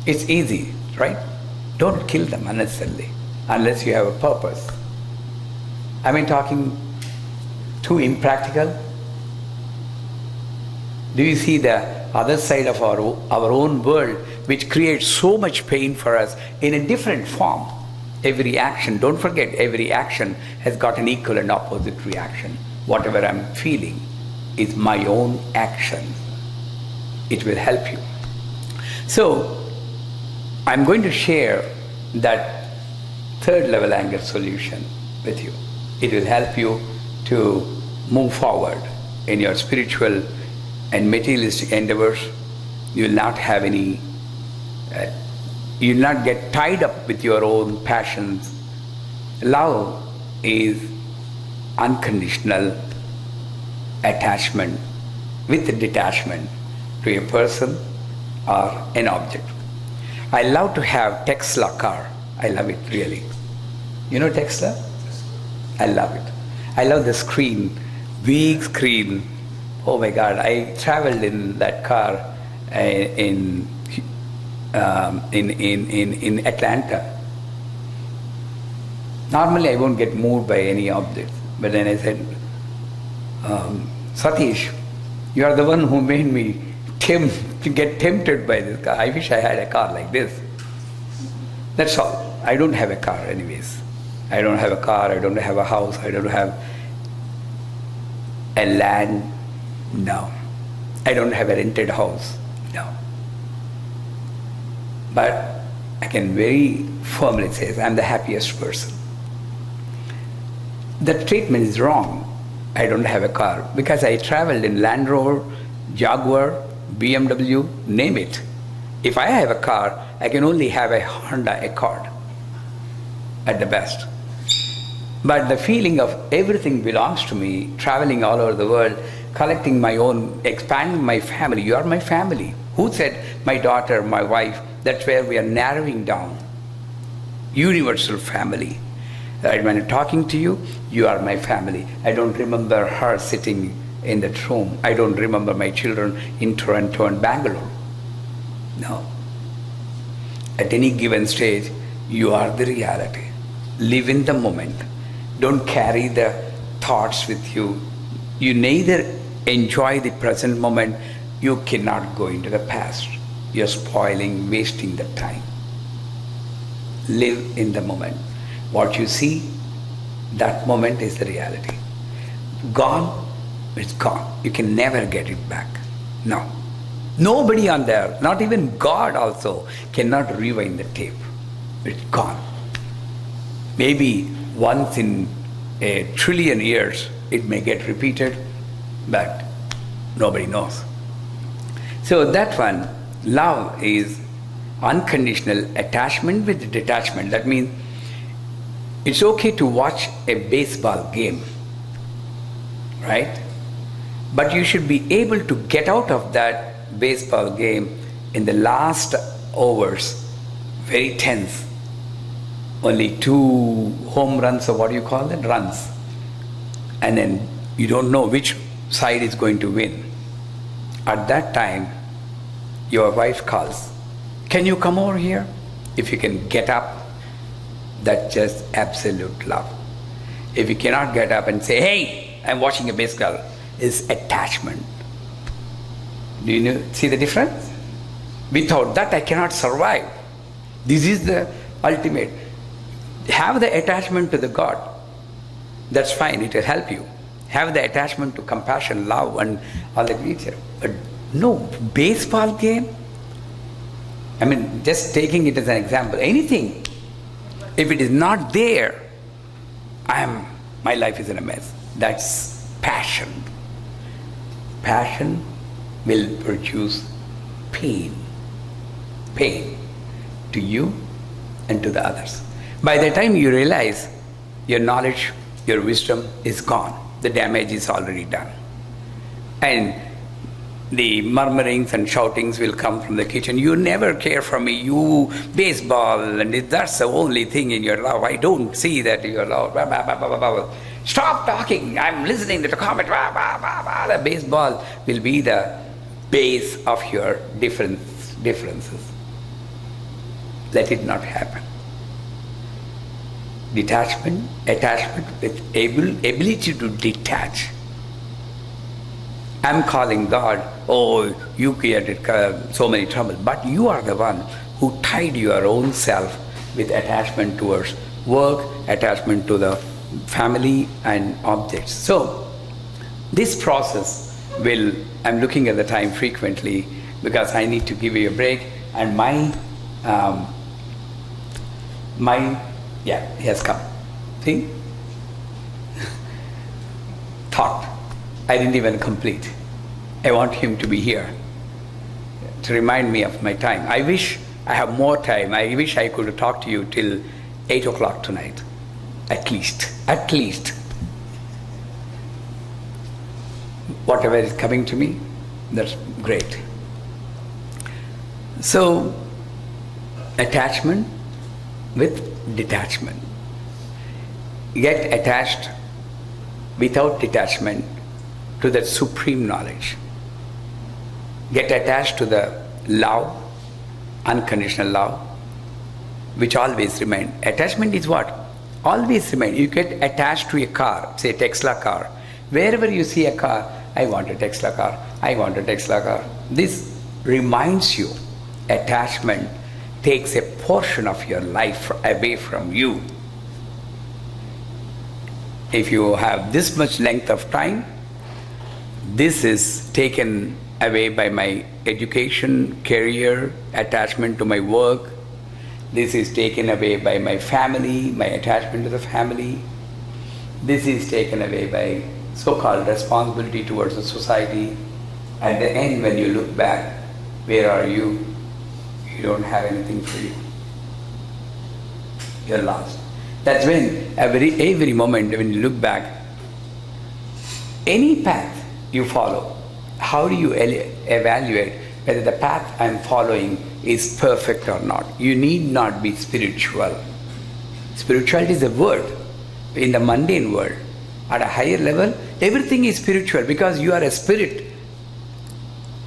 It's easy, right? Don't kill them unnecessarily, unless you have a purpose. Am I talking too impractical? Do you see the other side of our own world, which creates so much pain for us in a different form? Every action, don't forget, every action has got an equal and opposite reaction. Whatever I'm feeling is my own action. It will help you. So, I'm going to share that third level anger solution with you. It will help you to move forward in your spiritual and materialistic endeavors. You will not have any, you will not get tied up with your own passions. Love is unconditional attachment with detachment to a person or an object. I love to have Tesla car. I love it really. You know Tesla? I love it. I love the screen, big screen. Oh my God, I traveled in that car in Atlanta. Normally I won't get moved by any object, but then I said, Satish, you are the one who made me get tempted by this car. I wish I had a car like this. That's all. I don't have a car anyways. I don't have a car, I don't have a house, I don't have a land. No. I don't have a rented house. No. But I can very firmly say I'm the happiest person. The treatment is wrong. I don't have a car because I traveled in Land Rover, Jaguar, BMW, name it. If I have a car, I can only have a Honda Accord at the best. But the feeling of everything belongs to me, traveling all over the world, collecting my own, expanding my family. You are my family. Who said my daughter, my wife? That's where we are narrowing down. Universal family. When I'm talking to you, you are my family. I don't remember her sitting in that room. I don't remember my children in Toronto and Bangalore. No. At any given stage, you are the reality. Live in the moment. Don't carry the thoughts with you. You neither enjoy the present moment, you cannot go into the past. You're spoiling, wasting the time. Live in the moment. What you see, that moment is the reality. Gone, it's gone. You can never get it back. No. Nobody on there, not even God also, cannot rewind the tape. It's gone. Maybe once in a trillion years it may get repeated, but nobody knows. So that one, love is unconditional attachment with detachment. That means it's okay to watch a baseball game, right? But you should be able to get out of that baseball game in the last overs, very tense. Only 2 home runs, or what do you call it, runs. And then you don't know which side is going to win. At that time, your wife calls, can you come over here? If you can get up, that's just absolute love. If you cannot get up and say, hey, I'm watching a baseball, is attachment. Do you see the difference? Without that, I cannot survive. This is the ultimate. Have the attachment to the God. That's fine, it will help you. Have the attachment to compassion, love, and all that nature. But no, baseball game, I mean, just taking it as an example, anything, if it is not there, my life is in a mess. That's passion. Passion will produce pain. Pain to you and to the others. By the time you realize your knowledge, your wisdom is gone, the damage is already done. And the murmurings and shoutings will come from the kitchen. You never care for me, you baseball, and that's the only thing in your love. I don't see that in your love. Blah, blah, blah, blah, blah, blah. Stop talking, I'm listening to the comment. Blah, blah, blah, blah. The baseball will be the base of your differences. Let it not happen. Detachment, attachment with ability to detach. I'm calling God, oh, you created so many trouble, but you are the one who tied your own self with attachment towards work, attachment to the family and objects. So, this process I'm looking at the time frequently because I need to give you a break, and he has come. See? Thought. I didn't even complete. I want him to be here to remind me of my time. I wish I have more time. I wish I could talk to you till 8 o'clock tonight. At least. Whatever is coming to me, that's great. So, attachment with detachment. Get attached without detachment to that supreme knowledge. Get attached to the love, unconditional love, which always remains. Attachment is what? Always remain. You get attached to a car, say Tesla car. Wherever you see a car, I want a Tesla car, I want a Tesla car. This reminds you, attachment takes a portion of your life away from you. If you have this much length of time, this is taken away by my education, career, attachment to my work. This is taken away by my family, my attachment to the family. This is taken away by so-called responsibility towards the society. At the end, when you look back, where are you? You don't have anything for you. You're lost. That's when every moment when you look back, any path you follow, how do you evaluate whether the path I'm following is perfect or not? You need not be spiritual. Spirituality is a word in the mundane world. At a higher level, everything is spiritual because you are a spirit.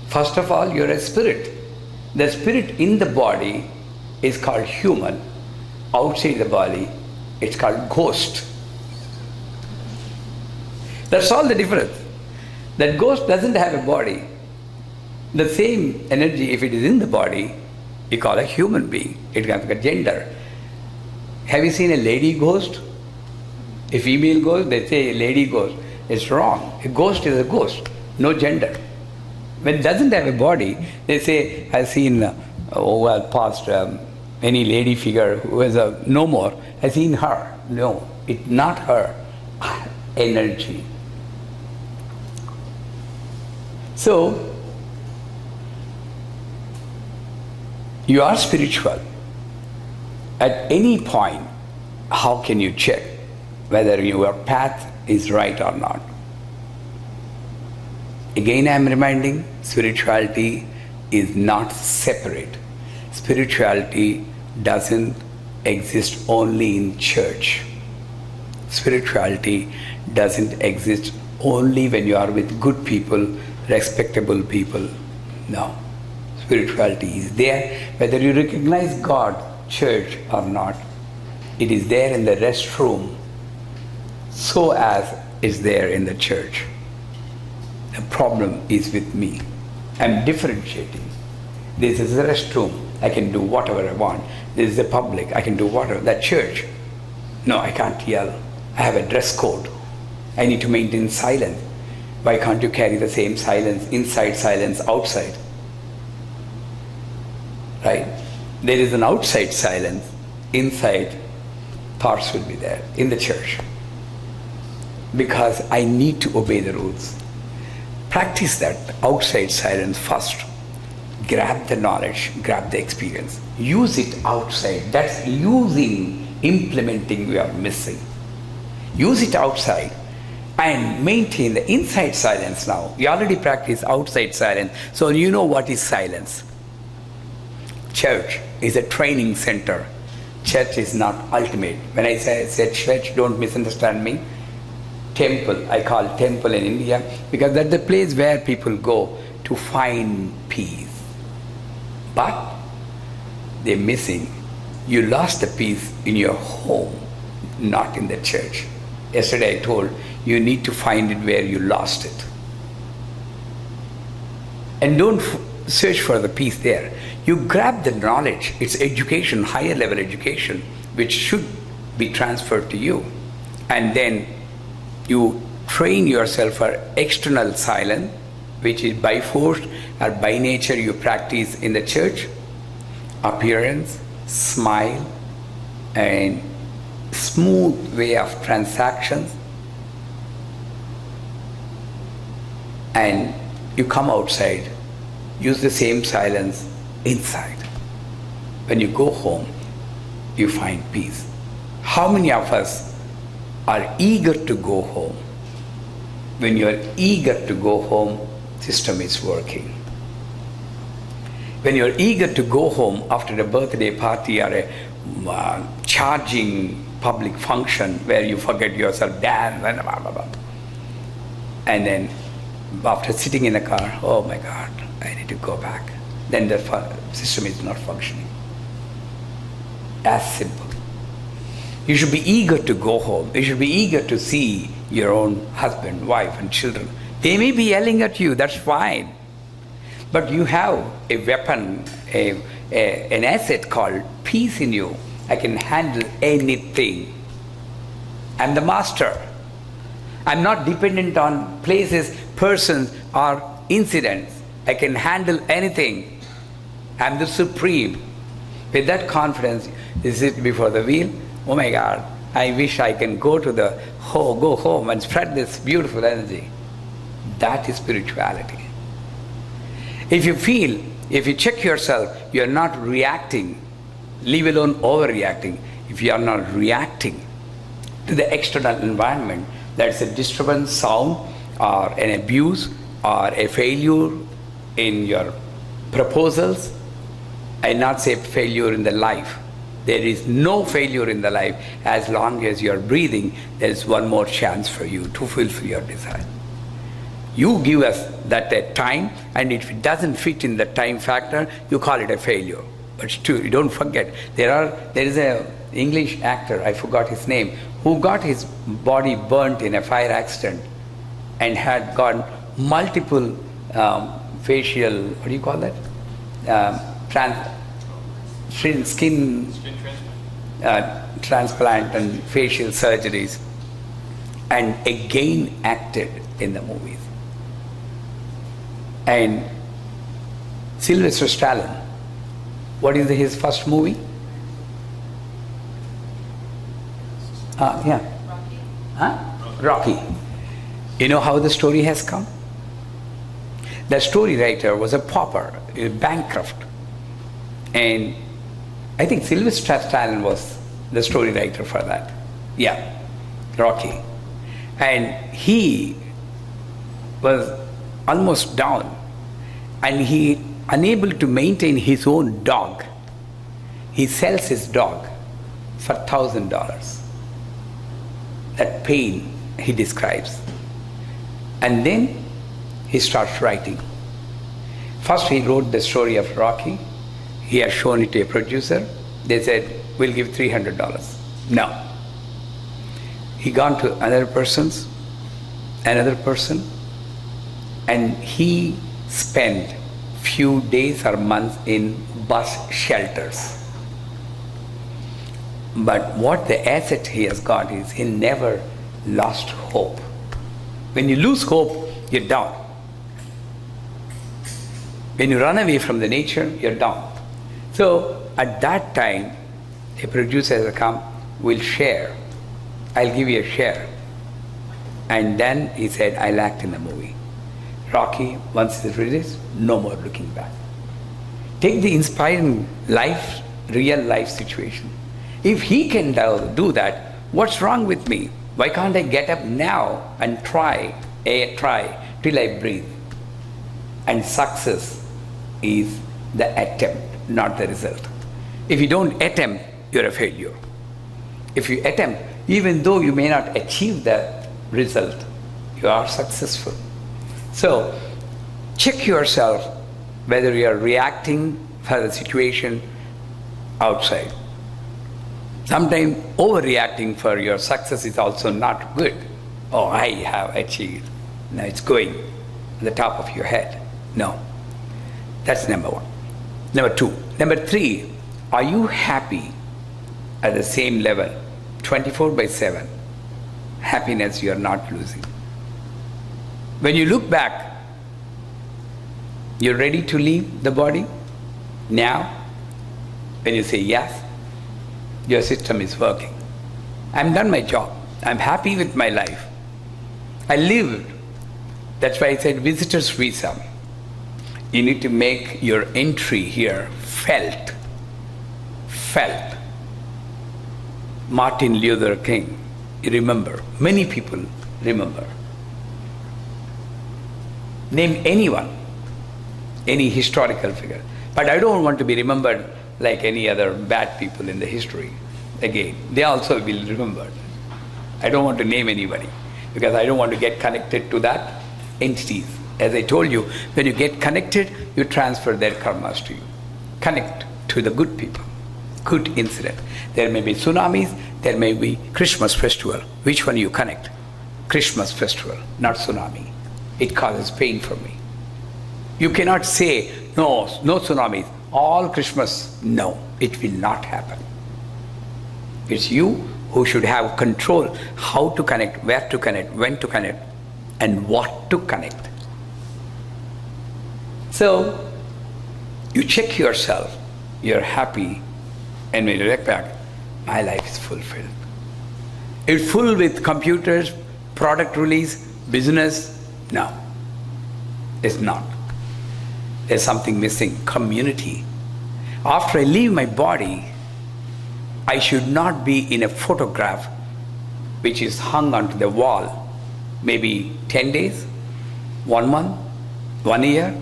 First of all, you're a spirit. The spirit in the body is called human. Outside the body, it's called ghost. That's all the difference. That ghost doesn't have a body. The same energy, if it is in the body, you call a human being. It has a gender. Have you seen a lady ghost? A female ghost, they say a lady ghost. It's wrong. A ghost is a ghost, no gender. When it doesn't have a body, they say, I've seen, past any lady figure who is no more. I've seen her. No, it's not her. Energy. So, you are spiritual. At any point, how can you check whether your path is right or not? Again, I am reminding, spirituality is not separate. Spirituality doesn't exist only in church. Spirituality doesn't exist only when you are with good people, respectable people. No. Spirituality is there whether you recognize God, church or not. It is there in the restroom so as is there in the church. The problem is with me. I'm differentiating. This is the restroom. I can do whatever I want. This is the public. I can do whatever. That church. No, I can't yell. I have a dress code. I need to maintain silence. Why can't you carry the same silence inside, silence outside? Right? There is an outside silence, inside thoughts will be there in the church. Because I need to obey the rules. Practice that outside silence first. Grab the knowledge, grab the experience. Use it outside. That's using, implementing we are missing. Use it outside and maintain the inside silence now. You already practice outside silence, so you know what is silence. Church is a training center. Church is not ultimate. When I say church, don't misunderstand me. Temple, I call temple in India because that's the place where people go to find peace. But they're missing. You lost the peace in your home, not in the church. Yesterday I told you need to find it where you lost it. And don't search for the peace there. You grab the knowledge, it's education, higher level education, which should be transferred to you. And then you train yourself for external silence, which is by force or by nature you practice in the church. Appearance, smile, and smooth way of transactions. And you come outside, use the same silence inside. When you go home, you find peace. How many of us are eager to go home? When you are eager to go home, system is working. When you are eager to go home after a birthday party or a charging public function where you forget yourself, dance, and blah, blah, blah. And then after sitting in the car, oh my God, I need to go back. Then the system is not functioning. As simple. You should be eager to go home. You should be eager to see your own husband, wife, and children. They may be yelling at you, that's fine. But you have a weapon, an asset called peace in you. I can handle anything. I'm the master. I'm not dependent on places, persons, or incidents. I can handle anything. I'm the supreme. With that confidence, you sit before the wheel. Oh my God, I wish I can go home and spread this beautiful energy. That is spirituality. If you check yourself, you are not reacting, leave alone overreacting. If you are not reacting to the external environment, that's a disturbance, sound, or an abuse, or a failure in your proposals. I not say failure in the life. There is no failure in the life. As long as you are breathing, there is one more chance for you to fulfill your desire. You give us that time, and if it doesn't fit in the time factor, you call it a failure. But still, you don't forget, there is an English actor, I forgot his name, who got his body burnt in a fire accident and had got multiple facial, what do you call that? Skin transplant and facial surgeries, and again acted in the movies. And Sylvester Stallone, what is his first movie? Rocky. You know how the story has come? The story writer was a pauper, a bankrupt. And I think Sylvester Stallone was the story writer for that. Yeah, Rocky. And he was almost down, and he unable to maintain his own dog. He sells his dog for $1,000. That pain he describes. And then he starts writing. First he wrote the story of Rocky. He has shown it to a producer. They said, we'll give $300. No. He gone to another person, and he spent few days or months in bus shelters. But what the asset he has got is he never lost hope. When you lose hope, you're down. When you run away from the nature, you're down. So at that time, a producer has come, will share. I'll give you a share. And then he said, I'll act in the movie. Rocky, once it's released, no more looking back. Take the inspiring life, real life situation. If he can do that, what's wrong with me? Why can't I get up now and try till I breathe? And success is the attempt, not the result. If you don't attempt, you're a failure. If you attempt, even though you may not achieve the result, you are successful. So, check yourself whether you are reacting for the situation outside. Sometimes overreacting for your success is also not good. Oh, I have achieved. Now it's going on the top of your head. No. That's number one. Number two. Number three, are you happy at the same level, 24/7? Happiness you are not losing. When you look back, you're ready to leave the body? Now, when you say yes, your system is working. I'm done my job. I'm happy with my life. I lived. That's why I said visitor's visa. You need to make your entry here felt. Felt. Martin Luther King, you remember. Many people remember. Name anyone, any historical figure. But I don't want to be remembered like any other bad people in the history. Again, they also will be remembered. I don't want to name anybody because I don't want to get connected to that entities. As I told you, when you get connected, you transfer their karmas to you. Connect to the good people, good incident. There may be tsunamis, there may be Christmas festival. Which one you connect? Christmas festival, not tsunami. It causes pain for me. You cannot say, no tsunamis, all Christmas. No, it will not happen. It's you who should have control how to connect, where to connect, when to connect, and what to connect. So, you check yourself, you're happy, and when you look back, my life is fulfilled. It's full with computers, product release, business. No, it's not. There's something missing, community. After I leave my body, I should not be in a photograph which is hung onto the wall, maybe 10 days, 1 month, 1 year.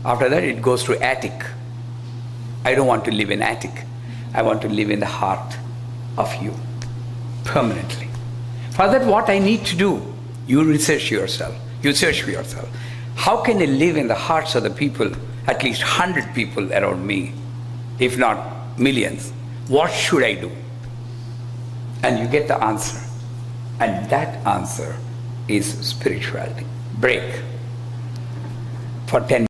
After that, it goes to attic. I don't want to live in attic. I want to live in the heart of you, permanently. For that, what I need to do, you research yourself. You search for yourself. How can I live in the hearts of the people, at least 100 people around me, if not millions? What should I do? And you get the answer. And that answer is spirituality. Break for 10